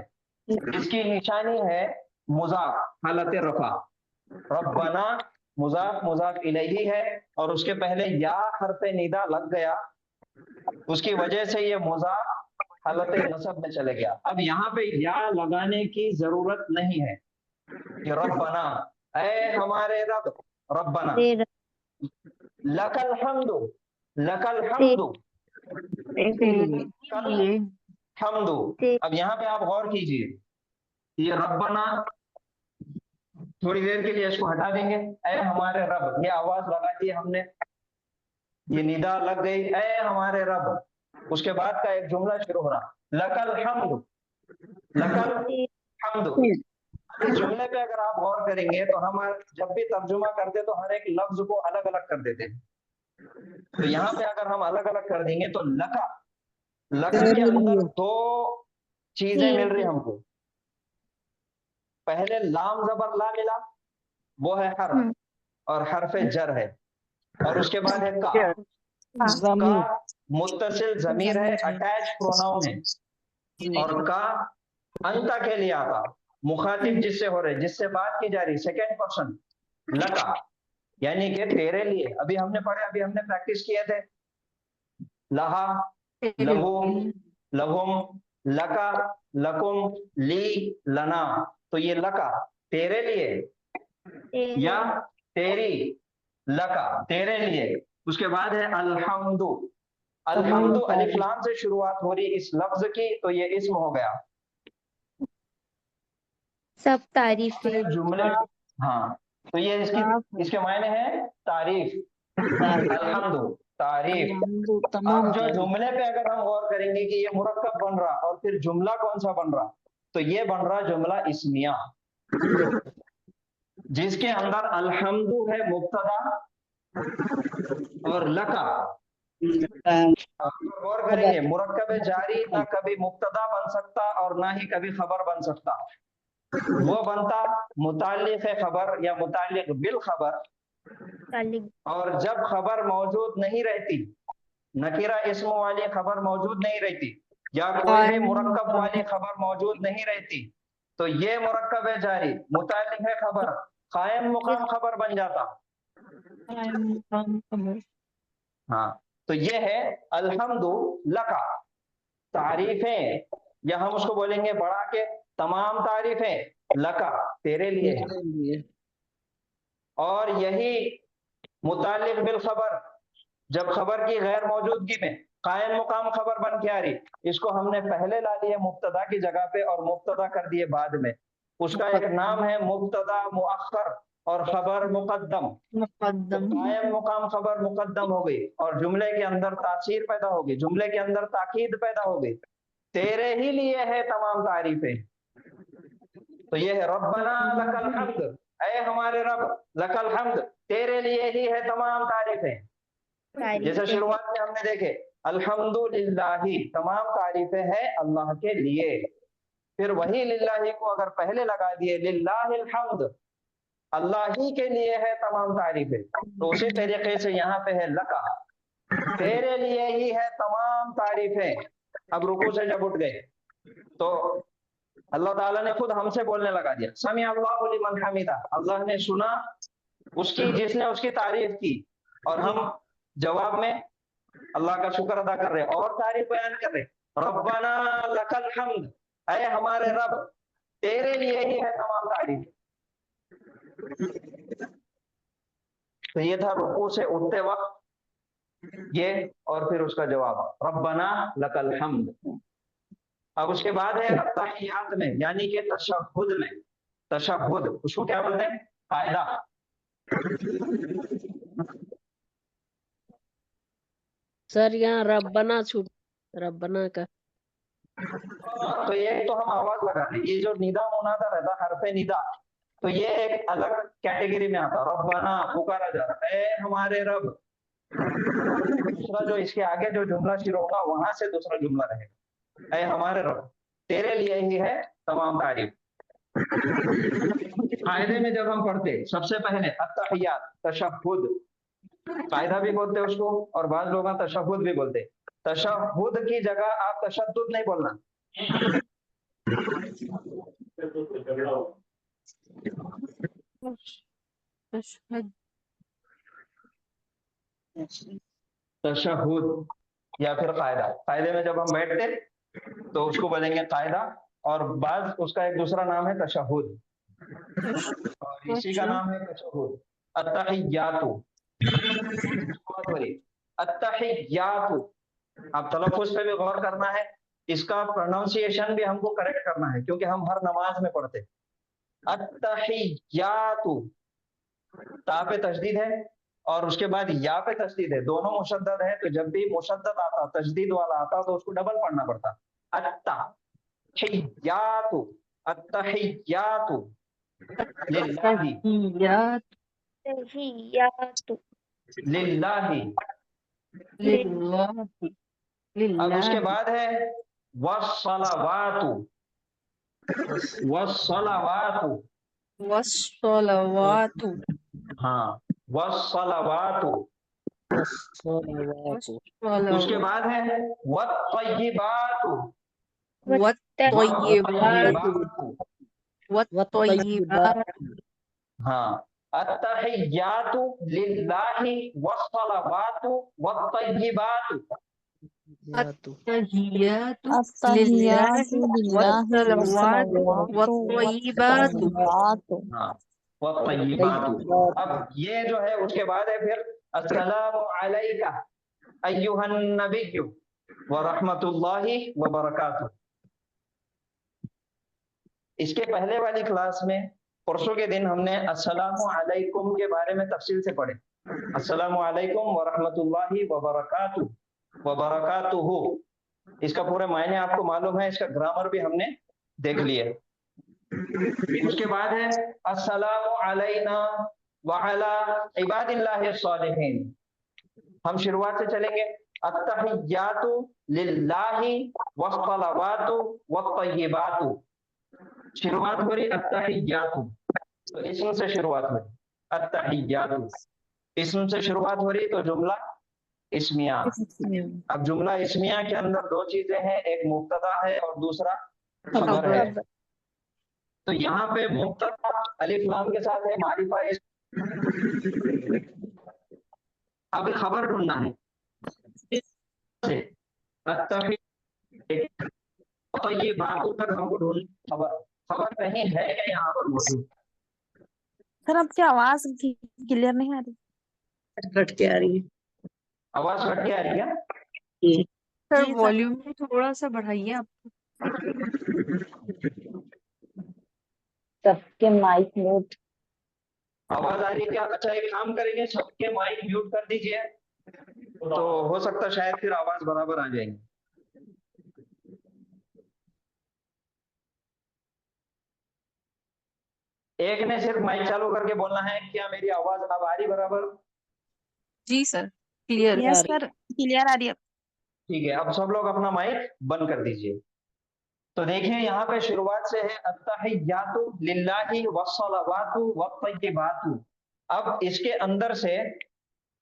Speaker 9: इसकी निशानी है मुजाफ हालत रफा। रब्बना मुजाफ मुजाफ इलैही है और उसके पहले या हरफे निदा लग गया, उसकी वजह से ये मुजाफ हालत नसब में चले गया। अब यहाँ पे या लगाने की जरूरत नहीं है कि रब्बना ऐ हमारे रब, रब्बना। लकल हम्दु, लकल हम्दु, हम्दु। अब यहाँ पे आप गौर कीजिए, ये रब्बना, थोड़ी देर के लिए इसको हटा देंगे, ऐ हमारे रब, ये आवाज लगा दी हमने, ये निदा लग गई ऐ हमारे रब। उसके बाद का एक जुमला शुरू हो रहा, लकल हम्दु, लकल हम्दु। इस जुमले पे अगर आप गौर करेंगे तो हम जब भी तर्जुमा करते तो हर एक लफ्ज को अलग अलग कर देते हैं। تو یہاں پہ اگر ہم الگ الگ کر دیں گے تو لکا کے
Speaker 11: تیرے
Speaker 9: اندر
Speaker 11: لیے
Speaker 9: دو چیزیں مل رہی ہم کو. پہلے لام زبر لا ملا، وہ ہے حرف اور حرف جر ہے، اور اس کے بعد ہے کا.
Speaker 11: ضمیر
Speaker 9: کا متصل ضمیر ہے، اٹیچ پروناؤن ہے، اور کا انتا کے لیے آتا، مخاطب جس سے ہو رہے، جس سے بات کی جا رہی، سیکنڈ پرسن لکا، یعنی کہ تیرے لیے. ابھی ہم نے پڑھے، ابھی ہم نے پریکٹس کیے تھے، لہا، لہو، لہم، لکا، لکم، لی، لنا. تو یہ لکا تیرے لیے یا تیری، لکا تیرے لیے. اس کے بعد ہے الحمد. الحمد الف لام سے شروعات ہو رہی اس لفظ کی، تو یہ اسم ہو گیا.
Speaker 12: سب تعریفیں.
Speaker 9: جملے، ہاں، تو یہ اس کے معنی ہے تعریف. الحمد تعریف.
Speaker 2: تمام
Speaker 9: اب جو جملے پہ اگر ہم غور کریں گے کہ یہ مرکب بن رہا اور پھر جملہ کون سا بن رہا، تو یہ بن رہا جملہ اسمیہ، جس کے اندر الحمد ہے مبتدا اور لکا. غور کریں گے مرکب جاری نہ کبھی مبتدا بن سکتا اور نہ ہی کبھی خبر بن سکتا. وہ بنتا متعلق خبر یا متعلق بالخبر، اور جب خبر موجود نہیں رہتی، نکیرہ اسم والی خبر موجود نہیں رہتی یا کوئی بھی مرکب والی خبر موجود نہیں رہتی، تو یہ مرکب جاری متعلق ہے خبر قائم مقام خبر بن جاتا. ہاں، تو یہ ہے الحمد لکا. تعریفیں، یا ہم اس کو بولیں گے بڑھا کے تمام تعریفیں لکا تیرے لیے ہے. اور یہی متعلق بالخبر، جب خبر کی غیر موجودگی میں قائم مقام خبر بن کے آ رہی، اس کو ہم نے پہلے لا لیے مبتدا کی جگہ پہ اور مبتدا کر دیے بعد میں. اس کا ایک نام ہے مبتدا مؤخر اور خبر مقدم. قائم مقام خبر مقدم ہو گئی اور جملے کے اندر تاثیر پیدا ہو گئی، جملے کے اندر تاکید پیدا ہو گئی. تیرے ہی لیے ہے تمام تعریفیں. تو یہ ہے ربنا لک الحمد، اے ہمارے رب، لک الحمد تیرے لیے ہی ہے تمام تعریفیں. جیسے شروعات میں ہم نے دیکھے الحمدللہ تمام تعریفیں ہیں اللہ کے لیے. پھر وہی للہ کو اگر پہلے لگا دیے للہ الحمد، اللہ ہی کے لیے ہے تمام تعریفیں، تو اسی طریقے سے یہاں پہ ہے لکا تیرے لیے ہی ہے تمام تعریفیں. اب رکوع سے جب اٹھ گئے تو اللہ تعالیٰ نے خود ہم سے بولنے لگا دیا، سمع اللہ لمن حمیدہ، اللہ نے سنا اس کی جس نے اس کی تعریف کی، اور ہم جواب میں اللہ کا شکر ادا کر رہے اور تعریف بیان کر رہے. ربنا لک الحمد، اے ہمارے رب تیرے لیے ہی ہے تمام تعریف. تو یہ تھا رکوع سے اٹھتے وقت یہ، اور پھر اس کا جواب ربنا لک الحمد. اب اس کے بعد ہے تحیات میں، یعنی کہ تشہد میں. تشہد اس کو کیا بولتے ہیں؟ قاعدہ.
Speaker 8: سر یہاں ربنا چھوٹ، ربنا کا
Speaker 9: تو یہ تو ہم آواز لگا رہے ہیں، یہ جو ندا منادا رہتا حرف ندا، تو یہ ایک الگ کیٹیگری میں آتا. ربنا پکارا جاتا اے ہمارے رب. دوسرا جو اس کے آگے جو جملہ شروع ہوگا وہاں سے دوسرا جملہ رہے گا، اے ہمارے رب تیرے لیے ہی ہے تمام تعریف. قاعدے میں جب ہم پڑھتے سب سے پہلے التحیات تشہد، قاعدہ بھی بولتے اس کو اور بعض لوگ تشہد بھی بولتے. تشہد کی جگہ آپ تشدد نہیں بولنا. تشہد یا پھر قاعدہ. قاعدے میں جب ہم بیٹھتے تو اس کو بولیں گے قاعدہ، اور بعض اس کا ایک دوسرا نام ہے تشہد، اور اسی کا نام ہے تشہد. التحیات، التحیات. اب تلفظ پہ بھی غور کرنا ہے، اس کا پروننسیشن بھی ہم کو کریکٹ کرنا ہے کیونکہ ہم ہر نماز میں پڑھتے. التحیات، تا پہ تشدید ہے اور اس کے بعد یا پہ تشدید ہے، دونوں مشدد ہے. تو جب بھی مشدد آتا تشدید والا آتا تو اس کو ڈبل پڑھنا پڑتا. التحیات، التحیات للہ، للہ. अब उसके बाद है वस्सलावातु, वस्सलावातु,
Speaker 14: वस्सलावातु,
Speaker 9: हाँ वस्सलावातु। उसके बाद है वत्तय्यिबातु,
Speaker 14: वत्तय्यिबातु, वत्तय्यिबातु,
Speaker 9: हाँ अत्तहिय्यातु लिल्लाहि वस्सलावातु वत्तय्यिबातु।
Speaker 14: अत्तहियातु
Speaker 12: अत्तहियातु
Speaker 14: लिल्लाहि
Speaker 12: लिल्लाहि
Speaker 14: वस्सलावातु वत्तय्यिबातु।
Speaker 12: वत्तय्यिबातु।
Speaker 9: हाँ वत्तय्यिबातु। अब ये जो है उसके बाद है फिर अस्सलामु अलैका अय्युहन नबिय्यु व रहमतुल्लाहि व बरकातुहू। इसके पहले वाली क्लास में परसों के दिन हमने अस्सलामु अलैकुम के बारे में तफसील से पढ़े। अस्सलामु अलैकुम व रहमतुल्लाहि व बरकातुहू, इसका पूरे मायने आपको मालूम है, इसका ग्रामर भी हमने देख लिया। उसके बाद है अस्सलामु अलैना व अला इबादिल्लाहि स्सालिहीन। हम शुरुआत से चलेंगे। अत्तहियातु लिल्लाहि वस्सलावातु वत्तय्यिबातु। शुरुआत हो रही अत्तहियातु, तो इसम से शुरुआत हो रही अत्तहियातु, इसम से शुरुआत हो रही तो जुमला इस्मिया। अब जुमला इस्मिया के अंदर दो चीजें हैं, एक मुब्तदा है और दूसरा खबर है। तो यहाँ पे मुब्तदा अलिफ लाम के साथ है मारिफा इस्म। अब खबर ढूंढना है तो ये बातों तक हमको ढूंढ खबर खबर कहीं है क्या यहाँ पर मौजूद?
Speaker 12: सर आपकी आवाज क्लियर नहीं आ रही।
Speaker 4: कट के आ रही है।
Speaker 9: आवाज कट के आ रही है?
Speaker 14: सर वॉल्यूम थोड़ा सा बढ़ाइए आप।
Speaker 12: सबके माइक म्यूट।
Speaker 9: आवाज आ रही है क्या? अच्छा एक काम करेंगे, सबके माइक म्यूट कर दीजिए, तो हो सकता है शायद फिर आवाज बराबर आ जाएगी। एक ने सिर्फ माइक चालू करके बोलना है, क्या मेरी आवाज अब आ रही बराबर?
Speaker 14: जी sir clear.
Speaker 12: Yes sir clear आ रही है।
Speaker 9: ठीक है, अब सब लोग अपना माइक बंद कर दीजिए। तो देखिए यहाँ पे शुरुआत से है अत्तहियातु लिल्लाहि वस्सलावातु वत्तय्यिबातु। अब इसके अंदर से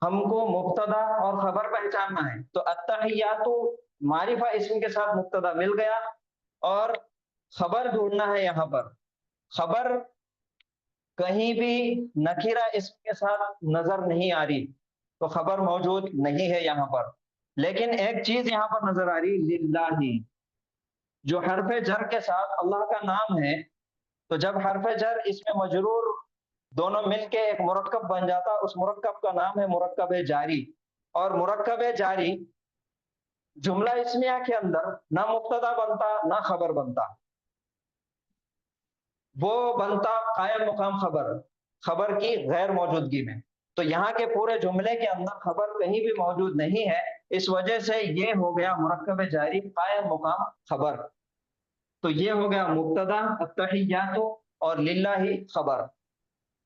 Speaker 9: हमको मुब्तदा और खबर पहचानना है। तो अत्तहियातु मारिफा इस्म के साथ मुब्तदा मिल गया और खबर ढूंढना है। यहाँ पर खबर कहीं भी नकीरा इस्म के साथ नजर नहीं आ रही, तो खबर मौजूद नहीं है यहाँ पर। लेकिन एक चीज यहाँ पर नजर आ रही, लिल्लाही, जो हरफे जर के साथ अल्लाह का नाम है। तो जब हरफे जर इसमें मजरूर दोनों मिलके एक मुरक्कब बन जाता, उस मुरक्कब का नाम है मुरक्कब जारी। और मुरक्कब जारी जुमला इस्मिया के अंदर ना मुब्तदा बनता ना खबर बनता, वो बनता कायम मुकाम खबर, खबर की गैर मौजूदगी में। तो यहाँ के पूरे जुमले के अंदर खबर कहीं भी मौजूद नहीं है, इस वजह से ये हो गया मुरक्कब जारी कायम मुकाम खबर। तो ये हो गया मुब्तदा अत्तहियातु और लिल्लाही खबर।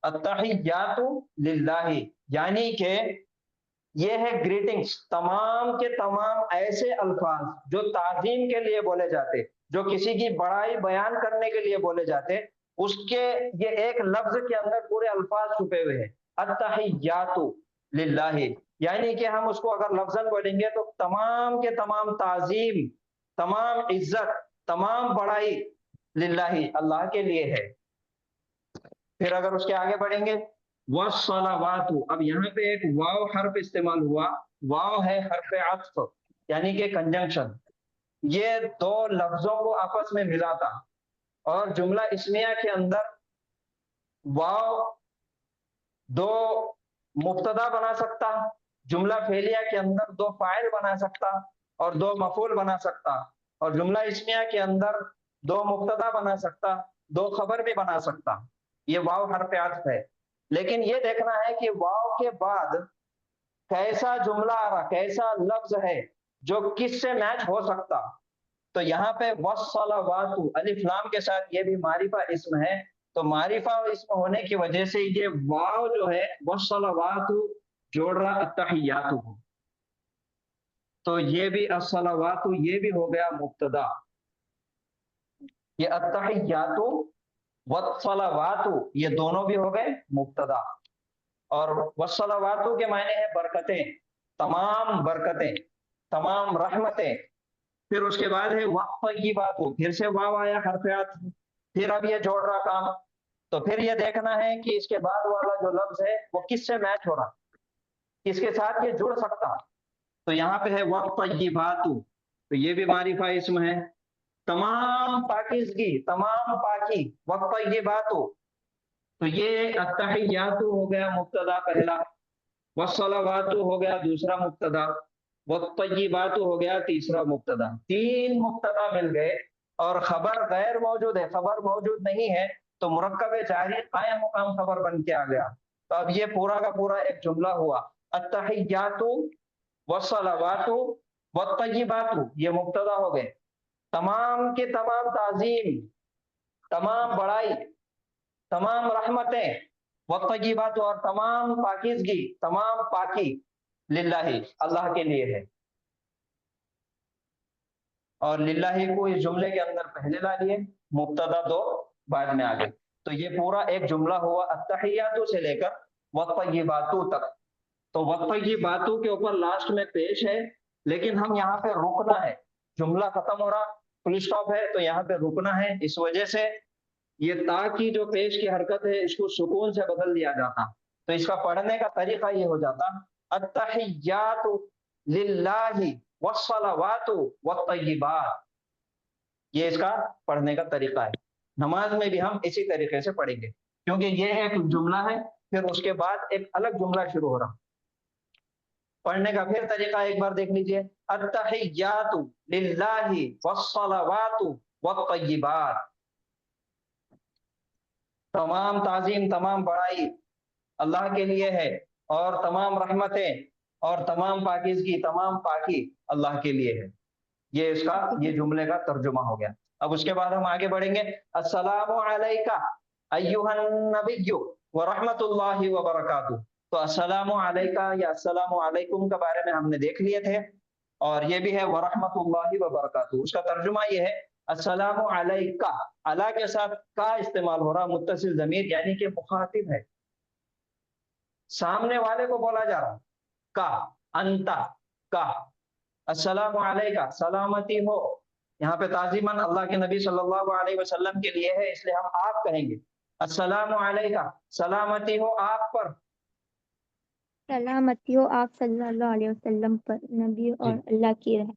Speaker 9: अत्तहियातु लिल्लाही यानी कि ये है ग्रीटिंग्स, तमाम के तमाम ऐसे अल्फाज जो ताज़ीम के लिए बोले जाते, जो किसी की बड़ाई बयान करने के लिए बोले जाते, उसके ये एक लफ्ज के अंदर पूरे अल्फाज छुपे हुए हैं। अत्तहियातु लिल्लाही यानी कि हम उसको अगर लफ्जन बोलेंगे तो तमाम के तमाम ताज़ीम, तमाम इज्जत, तमाम बड़ाई लिल्लाही अल्लाह के लिए है। फिर अगर उसके आगे बढ़ेंगे वस्सलावातु, अब यहाँ पे एक वाव हर्फ इस्तेमाल हुआ। वाव है हर्फ अत्फ यानी कि कंजंक्शन, ये दो लफ्जों को आपस में मिलाता। और जुमला इस्मिया के अंदर वाव दो मुब्तदा बना सकता, जुमला फेलिया के अंदर दो फाइल बना सकता और दो मफूल बना सकता, और जुमला इस्मिया के अंदर दो मुब्तदा बना सकता, दो खबर भी बना सकता। ये वाव हर्फ अत्फ है। लेकिन ये देखना है कि वाव के बाद कैसा जुमला आ रहा, कैसा लफ्ज है जो किस से मैच हो सकता। तो यहाँ पे वस्सलावातु अलिफ लाम के साथ ये भी मारिफा इस्म है, तो मारिफा इस्म होने की वजह से ये वाव जो है वस्सलावातु जोड़ रहा अत्तहियातु को। تو یہ بھی الصلوات یہ بھی ہو گیا مبتدا. یہ التحیات والصلوات یہ دونوں بھی ہو گئے مبتدا. اور والصلوات کے معنی ہے برکتیں، تمام برکتیں، تمام رحمتیں. پھر اس کے بعد ہے والطیبات، پھر سے واو آیا حرف عطف، پھر اب یہ جوڑ رہا کام. تو پھر یہ دیکھنا ہے کہ اس کے بعد والا جو لفظ ہے وہ کس سے میچ ہو رہا، کس کے ساتھ یہ جڑ سکتا. تو یہاں پہ ہے والطیبات، تو یہ بھی معرفہ اسم ہے، تمام پاکیزگی، تمام پاکی. والطیبات تو یہ التحیات ہو گیا مبتدا پہلا، والصلوات ہو گیا دوسرا مبتدا، والطیبات ہو گیا تیسرا مبتدا. تین مبتدا مل گئے اور خبر غیر موجود ہے، خبر موجود نہیں ہے، تو مرکب جاری قائم مقام خبر بن کے آ گیا. تو اب یہ پورا کا پورا ایک جملہ ہوا، التحیات والصلوات والطیبات یہ مبتدا ہو گئے. تمام کے تمام تعظیم، تمام بڑائی، تمام رحمتیں، والطیبات اور تمام پاکیزگی، تمام پاکی للہ اللہ کے لیے ہے. اور للہ کو اس جملے کے اندر پہلے لا لیے، مبتدا دو بعد میں آگے. تو یہ پورا ایک جملہ ہوا التحیات سے لے کر والطیبات تک. تو والطیبات کے اوپر لاسٹ میں پیش ہے، لیکن ہم یہاں پہ رکنا ہے، جملہ ختم ہو رہا، فل اسٹاپ ہے، تو یہاں پہ رکنا ہے. اس وجہ سے یہ تا کی جو پیش کی حرکت ہے اس کو سکون سے بدل دیا جاتا. تو اس کا پڑھنے کا طریقہ یہ ہو جاتا التحیات للہ والصلوات والطیبات. یہ اس کا پڑھنے کا طریقہ ہے. نماز میں بھی ہم اسی طریقے سے پڑھیں گے، کیونکہ یہ ایک جملہ ہے، پھر اس کے بعد ایک الگ جملہ شروع ہو رہا. پڑھنے کا پھر طریقہ ایک بار دیکھ لیجئے، التحیات للہ والصلوات والطیبات. تمام تعظیم، تمام بڑائی اللہ کے لیے ہے، اور تمام رحمتیں اور تمام پاکیزگی، تمام پاکی اللہ کے لیے ہے. یہ اس کا، یہ جملے کا ترجمہ ہو گیا. اب اس کے بعد ہم آگے بڑھیں گے. السلام علیکہ ایھا النبی ورحمۃ اللہ وبرکاتہ. تو السلام علیکہ یا السلام علیکم کے بارے میں ہم نے دیکھ لیے تھے، اور یہ بھی ہے ورحمۃ اللہ وبرکاتہ. اس کا ترجمہ یہ ہے السلام علیکہ، اللہ کے ساتھ کا استعمال ہو رہا، متصل ضمیر یعنی کہ مخاطب ہے، سامنے والے کو بولا جا رہا، کا، انتا، کا. السلام علیکہ سلامتی ہو، یہاں پہ تعظیماً اللہ کے نبی صلی اللہ علیہ وسلم کے لیے ہے، اس لیے ہم آپ کہیں گے. السلام علیکہ سلامتی ہو آپ پر،
Speaker 15: سلامتی ہو آپ صلی اللہ علیہ وسلم پر، نبی اور اللہ کی رحمت.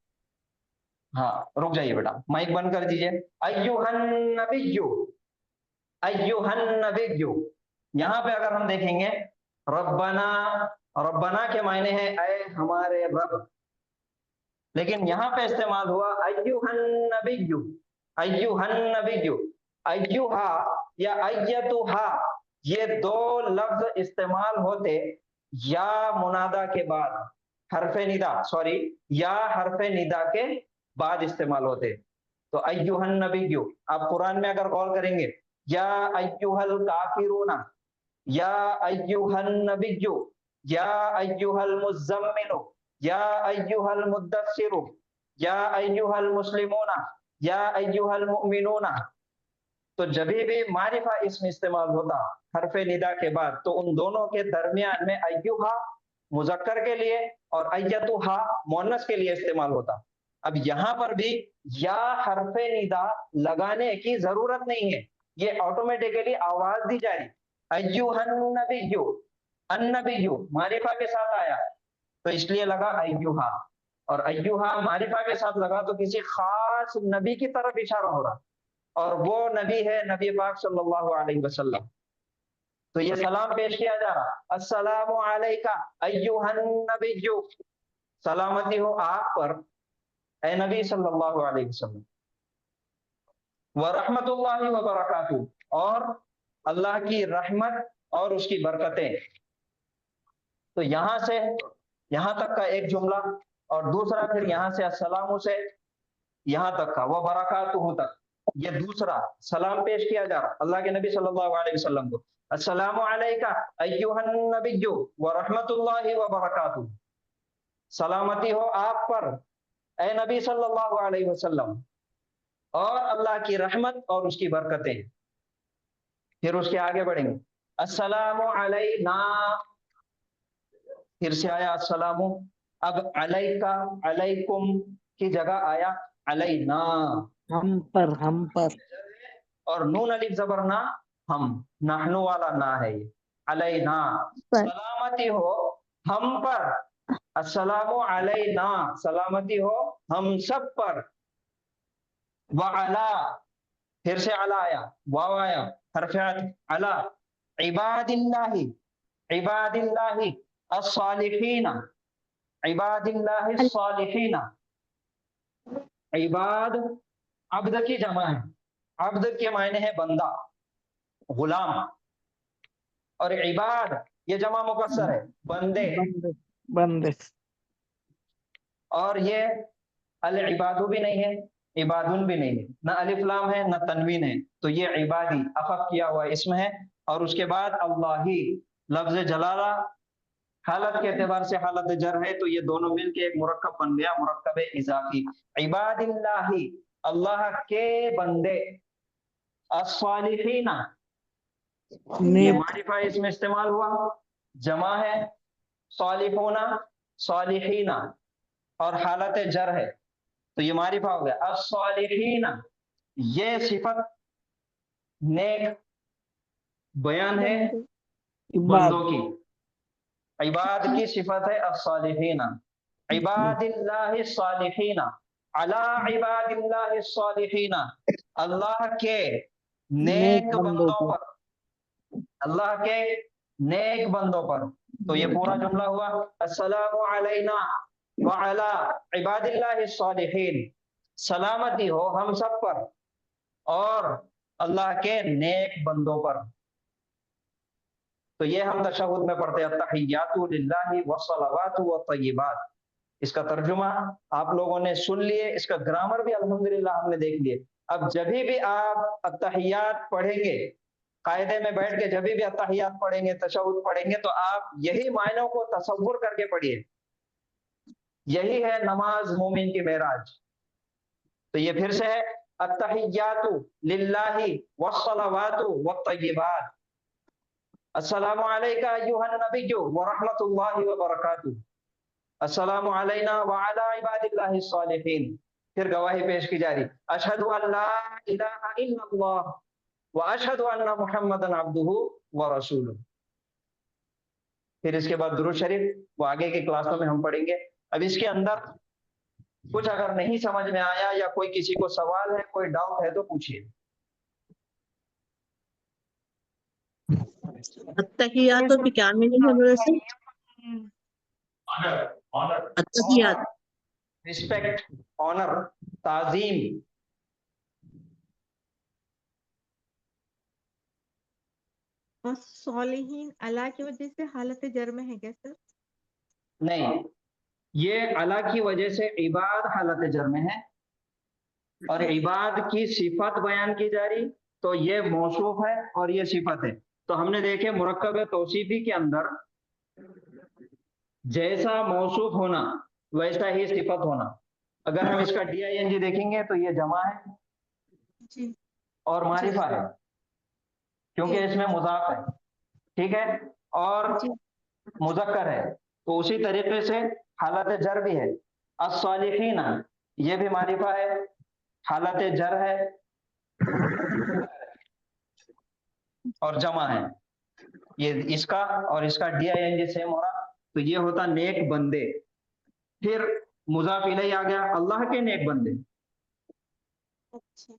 Speaker 9: ہاں رک جائیے بیٹا، مائک بند کر دیجئے. ایھا النبی، ایھا النبی، یہاں پہ اگر ہم دیکھیں گے ربنا، ربنا کے معنی ہے اے ہمارے رب، لیکن یہاں پہ استعمال ہوا ایھا النبی، ایھا النبی. ایھا یا ایتھا یہ دو لفظ استعمال ہوتے یا منادا کے بعد، حرف ندا، سوری، یا حرف ندا کے بعد استعمال ہوتے. تو ایھا النبی، آپ قرآن میں اگر غور کریں گے، یا ایھا الکافرون، یا ایھا النبی، یا ایھا المزمل، یا ایھا المدثر، یا ایھا المسلمون، یا ایھا المؤمنون. تو جب بھی معرفہ اسم استعمال ہوتا حرف ندا کے بعد، تو ان دونوں کے درمیان میں ایھا مذکر کے لیے اور ایتھا مؤنث کے لیے استعمال ہوتا. اب یہاں پر بھی یا حرف ندا لگانے کی ضرورت نہیں ہے، یہ آٹومیٹیکلی آواز دی جا رہی. ایھا النبی، النبی معرفہ کے ساتھ آیا تو اس لیے لگا ایھا، اور ایھا معرفہ کے ساتھ لگا تو کسی خاص نبی کی طرف اشارہ ہو رہا، اور وہ نبی ہے نبی پاک صلی اللہ علیہ وسلم. تو یہ سلام پیش کیا جا رہا، السلام علیکہ ایھا النبی، سلامتی ہو آپ پر اے نبی صلی اللہ علیہ وسلم. ورحمۃ اللہ وبرکاتہ، اور اللہ کی رحمت اور اس کی برکتیں. تو یہاں سے یہاں تک کا ایک جملہ، اور دوسرا پھر یہاں سے السلام سے یہاں تک کا وبرکاتہ تک، یہ دوسرا سلام پیش کیا جا رہا اللہ کے نبی صلی اللہ علیہ وسلم کو. السلام علیکہ ایھا النبی ورحمۃ اللہ وبرکاتہ. सलामती हो आप पर ए नबी सल्लल्लाहु अलैहि वसल्लम, और अल्लाह की रहमत और उसकी बरकतें। फिर उसके आगे बढ़ेंगे, अस्सलामु अलैना, फिर से आया अस्सलामु, अब अलैका अलैकुम की जगह आया अलैना,
Speaker 11: हम पर
Speaker 9: और नून अलिफ जबर ना, हम, नाहनु वाला ना है ये, अलैना, सलामती हो हम पर, अस्सलामु अलैना, सलामती हो हम सब पर, व अला, फिर से अला आया, वाव आया, हरफात अला, इबादिल्लाहि, इबादिल्लाहि अस्सालिहीना, इबादिल्लाहि अस्सालिहीना, इबाद अब्द की जमा है, अब्द के मायने है बंदा, गुलाम, और इबाद ये जमा मुकस्सर है, बंदे,
Speaker 11: बंदे,
Speaker 9: और ये अल इबादु भी नहीं है, इबादुन भी नहीं है, न अलिफ लाम है न तनवीन है, तो ये इबादी अखफ किया हुआ इसम है। और उसके बाद अल्लाही, लफ्ज जलाला हालत के एतबार से हालत जर है, तो ये दोनों मिलके एक मुरक्कब बन गया, मुरक्कब इजाफी, इबादिल्लाही, अल्लाह के बंदे, अस्सालिहीना, ये मारिफा इसमें इस्तेमाल हुआ, जमा है, सालिहूना, सालिहीना, और हालत जर है, तो ये मारिफा हो गया, अस्सालिहीना, ये सिफत नेक बयान है बंदों की, इबाद की सिफत है अस्सालिहीना, इबादिल्लाहि सालिहीना, अला इबादिल्लाहि सालिहीना, अल्लाह के नेक बंदों पर, अल्लाह के नेक बंदों पर। तो ये पूरा जुमला हुआ, अस्सलामु अलैना व अला इबादिल्लाहि सालिहीन, सलामती हो हम सब पर और अल्लाह के नेक बंदों पर। तो ये हम तशहुद में पढ़ते हैं, अत्तहिय्यातु लिल्लाहि वस्सलावातु वत्तय्यिबात। इसका तर्जुमा आप लोगों ने सुन लिए, इसका ग्रामर भी अल्हम्दुलिल्लाह हमने देख लिए। अब जब भी आप अत्तहियात पढ़ेंगे, कायदे में बैठ के जब भी अत्तहियात पढ़ेंगे, तशहुद पढ़ेंगे, तो आप यही मायनों को तसव्वुर करके पढ़िए। यही है नमाज मोमिन की मेराज। तो ये फिर से है, अत्तहिय्यातु लिल्लाहि वस्सलावातु वत्तय्यिबात, अस्सलामु अलैका अय्युहन नबिय्यु व रहमतुल्लाहि व बरकातुहू, अस्सलामु अलैना व अला इबादिल्लाहि स्सालिहीन। फिर गवाही पेश की जा रही, अशहदु अल्ला इलाहा इल्लल्लाह व अशहदु अन्ना मुहम्मदन अब्दुहु व रसूलुहू। फिर इसके बाद दुरूद शरीफ, वो आगे की क्लासों में हम पढ़ेंगे। अब इसके अंदर कुछ अगर नहीं समझ में आया या कोई किसी को सवाल है, कोई डाउट है तो पूछिए।
Speaker 4: अत्तहियात की क्या मीनिंग है वैसे? अत्तहियात,
Speaker 9: रिस्पेक्ट, ऑनर, ताजीम।
Speaker 6: सालिहीन अला की वजह से हालत जर में है क्या सर?
Speaker 9: नहीं, ये अला की वजह से इबाद हालत जर में है, और इबाद की सिफत बयान की जा रही, तो ये मौसूफ है और ये सिफत है। तो हमने देखे मुरक्कब तौसीफी के अंदर जैसा मौसूफ होना वैसा ही सिफत होना। अगर हम इसका DING देखेंगे तो ये जमा है
Speaker 6: जी,
Speaker 9: और मारिफा है, क्योंकि इसमें मुजाफ है, ठीक है, और मुज़क्कर है। तो उसी तरीके से हालत जर भी है, अस्सालिहीना, ये भी मारिफा है, हालत जर है और जमा है। ये इसका और इसका DING सेम हो रहा, तो ये होता नेक बंदे। फिर मुज़ाफ इलैहि आ गया, अल्लाह के नेक बंदे।
Speaker 6: अच्छा,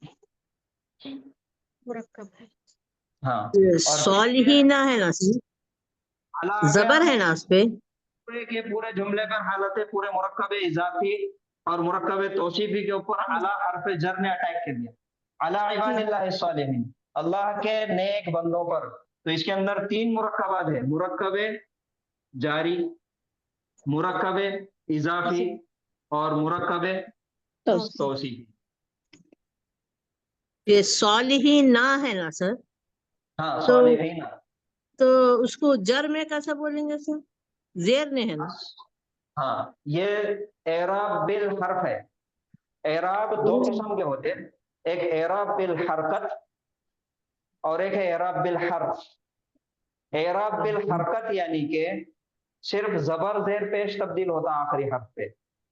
Speaker 6: मुरक्कब है।
Speaker 9: हाँ,
Speaker 4: सालिहीना है ना सर, जबर है ना उस पे?
Speaker 9: पूरे के पूरे जुमले पर हालत पूरे मुरक्कब इजाफी और मुरक्कब तौसीफी के ऊपर अला हर्फ जर ने अटैक कर दिया, अला इबादिल्लाहि सालिहीन, अल्लाह के नेक बंदों पर। तो इसके अंदर 3 मुरक्कबात है, मुरक्कब जारी, मुरक्कब इजाफी और मुरक्कब तौसीफी।
Speaker 4: ये सालिहीन ना है ना सर?
Speaker 9: हाँ,
Speaker 4: तो
Speaker 9: सालिहीना,
Speaker 4: तो उसको जर में कैसे बोलेंगे सर? जेर ने है ना?
Speaker 9: हाँ, ये एराब बिल हर्फ है। एराब दो किस्म के होते हैं, एक एराब बिल हरकत और एक है एराब बिल हर्फ। एराब बिल हरकत यानी कि सिर्फ जबर जेर पेश तब्दील होता आखिरी हर्फ पे,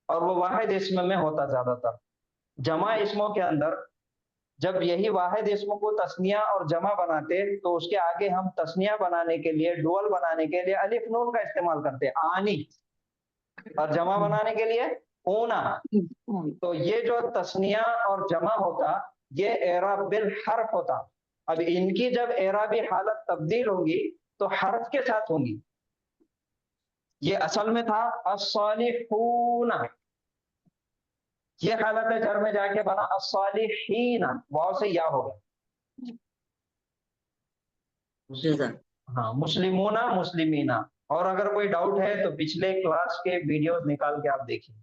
Speaker 9: और वो वाहिद इसम में होता ज्यादातर। जमा इसमों के अंदर जब यही वाहिद इसमों को तस्निया और जमा बनाते तो उसके आगे हम तस्निया बनाने के लिए, डुअल बनाने के लिए अलिफ नून का इस्तेमाल करते, आनी, और जमा बनाने के लिए ऊना। तो ये जो तस्निया और जमा होता ये एराब बिल हर्फ होता। अब इनकी जब एराबी हालत तब्दील होगी तो हर्फ के साथ होंगी। ये असल में था अस्सालिहूना, ये हालत है जर में जाके बना अस्सालिहीना, वाव से या होगा। हाँ, मुस्लिमूना, मुस्लिमीना। और अगर कोई डाउट है तो पिछले क्लास के वीडियोस निकाल के आप देखिए।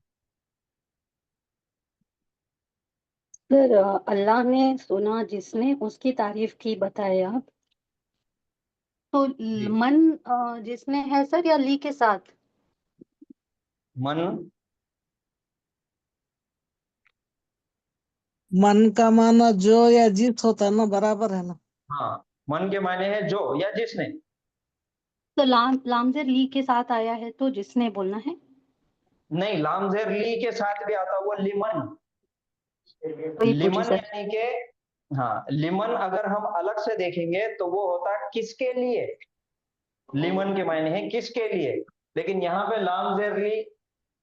Speaker 16: सर अल्लाह ने सुना जिसने, उसकी तारीफ की बताए आप। तो मन जिसने है सर या ली के साथ?
Speaker 9: मन
Speaker 11: मन का माना जो या जिस होता है ना, बराबर है ना।
Speaker 9: हाँ, मन के माने है जो या जिसने।
Speaker 16: तो लाम जेर ली के साथ आया है तो जिसने बोलना है?
Speaker 9: नहीं, लाम जेर ली के साथ भी आता हुआ लिमन। लिमन यानी कि हाँ, लिमन अगर हम अलग से देखेंगे तो वो होता किसके लिए। लिमन के मायने है किसके लिए, लेकिन यहाँ पे लाम जेर ली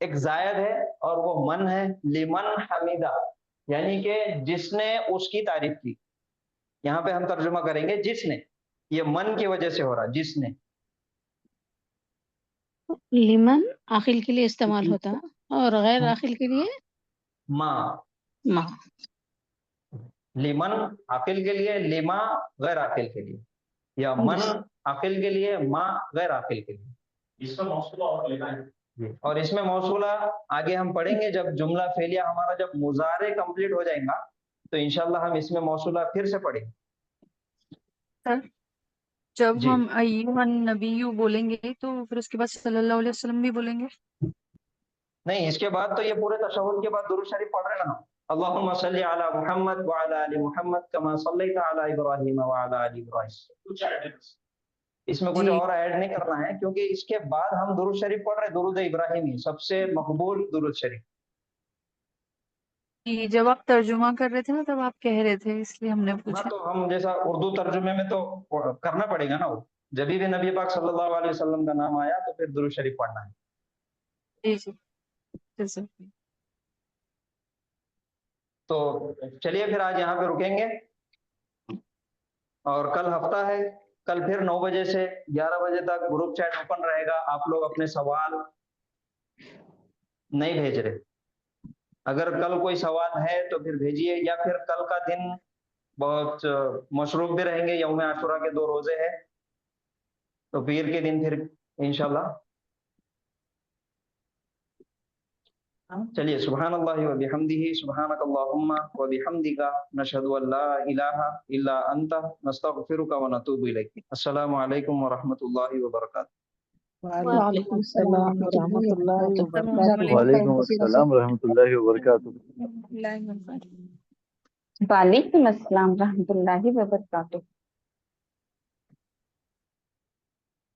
Speaker 9: एक जायद है और वो मन है। लिमन हमीदा यानी कि जिसने उसकी तारीफ की। यहाँ पे हम तर्जुमा करेंगे जिसने, ये मन की वजह से हो रहा, जिसने।
Speaker 2: लिमन आखिल के लिए इस्तेमाल होता और गैर आखिल के लिए
Speaker 9: माँ।
Speaker 2: माँ।
Speaker 9: लिमन आकिल के लिए, लिमा गैर आकिल के लिए, या मन आकिल के लिए, माँ गैर आकिल के लिए।
Speaker 1: इसमें मौसूला और लिमा है।
Speaker 9: और इसमें मौसूला आगे हम पढ़ेंगे जब जुमला फेलिया हमारा जब मुजारे कंप्लीट हो जाएगा तो इंशाल्लाह हम इसमें मौसूला फिर से पढ़ेंगे।
Speaker 14: सर जब
Speaker 9: जी।
Speaker 14: हम अय्युहन नबिय्यु बोलेंगे तो फिर उसके बाद सल्लल्लाहु अलैहि वसल्लम भी बोलेंगे?
Speaker 9: नहीं, इसके बाद तो ये पूरे तशहुद के बाद दुरूद शरीफ पढ़ रहे हैं ना। अल्लाहुम्मा सल्ली अला मुहम्मद व अला आलि मुहम्मद कमा सल्लैता अला इब्राहीम व अला आलि इब्राहीम। इसमें कुछ और ऐड नहीं करना है क्योंकि इसके बाद हम दुरूद शरीफ पढ़ रहे हैं। दुरूद इब्राहिमी सबसे मकबूल दुरूद शरीफ।
Speaker 14: कि जब आप तर्जुमा कर रहे थे ना तब आप कह रहे थे, इसलिए हमने
Speaker 9: हाँ,
Speaker 14: पूछा।
Speaker 9: तो हम जैसा उर्दू तर्जुमे में तो करना पड़ेगा ना, वो जब भी नबी पाक सल्लल्लाहु अलैहि वसल्लम का नाम आया तो फिर दुरूद शरीफ पढ़ना है।
Speaker 14: जी जी जैसे।
Speaker 9: तो चलिए फिर आज यहाँ पे रुकेंगे और कल हफ्ता है। कल फिर 9 बजे से 11 बजे तक ग्रुप चैट ओपन रहेगा। आप लोग अपने सवाल नहीं भेज रहे, अगर कल कोई सवाल है तो फिर भेजिए, या फिर कल का दिन बहुत मशरूफ भी रहेंगे। यौम आशुरा के 2 रोजे हैं तो पीर के दिन फिर इंशाल्लाह। चलिए, सुब्हानल्लाहि व बिहम्दिही, सुब्हानकल्लाहुम्मा व बिहम्दिका, नशहदु अल्ला इलाहा इल्ला अंता, नस्तगफिरुका व नतूबु इलैक। अस्सलामु अलैकुम व रहमतुल्लाहि व बरकातुहू।
Speaker 11: वालेकुम अस्सलाम व रहमतुल्लाहि व बरकातुहू।
Speaker 10: वालेकुम अस्सलाम रहमतुल्लाहि व बरकातुहू।
Speaker 12: वालेकुम अस्सलाम रहमतुल्लाहि व बरकातुहू।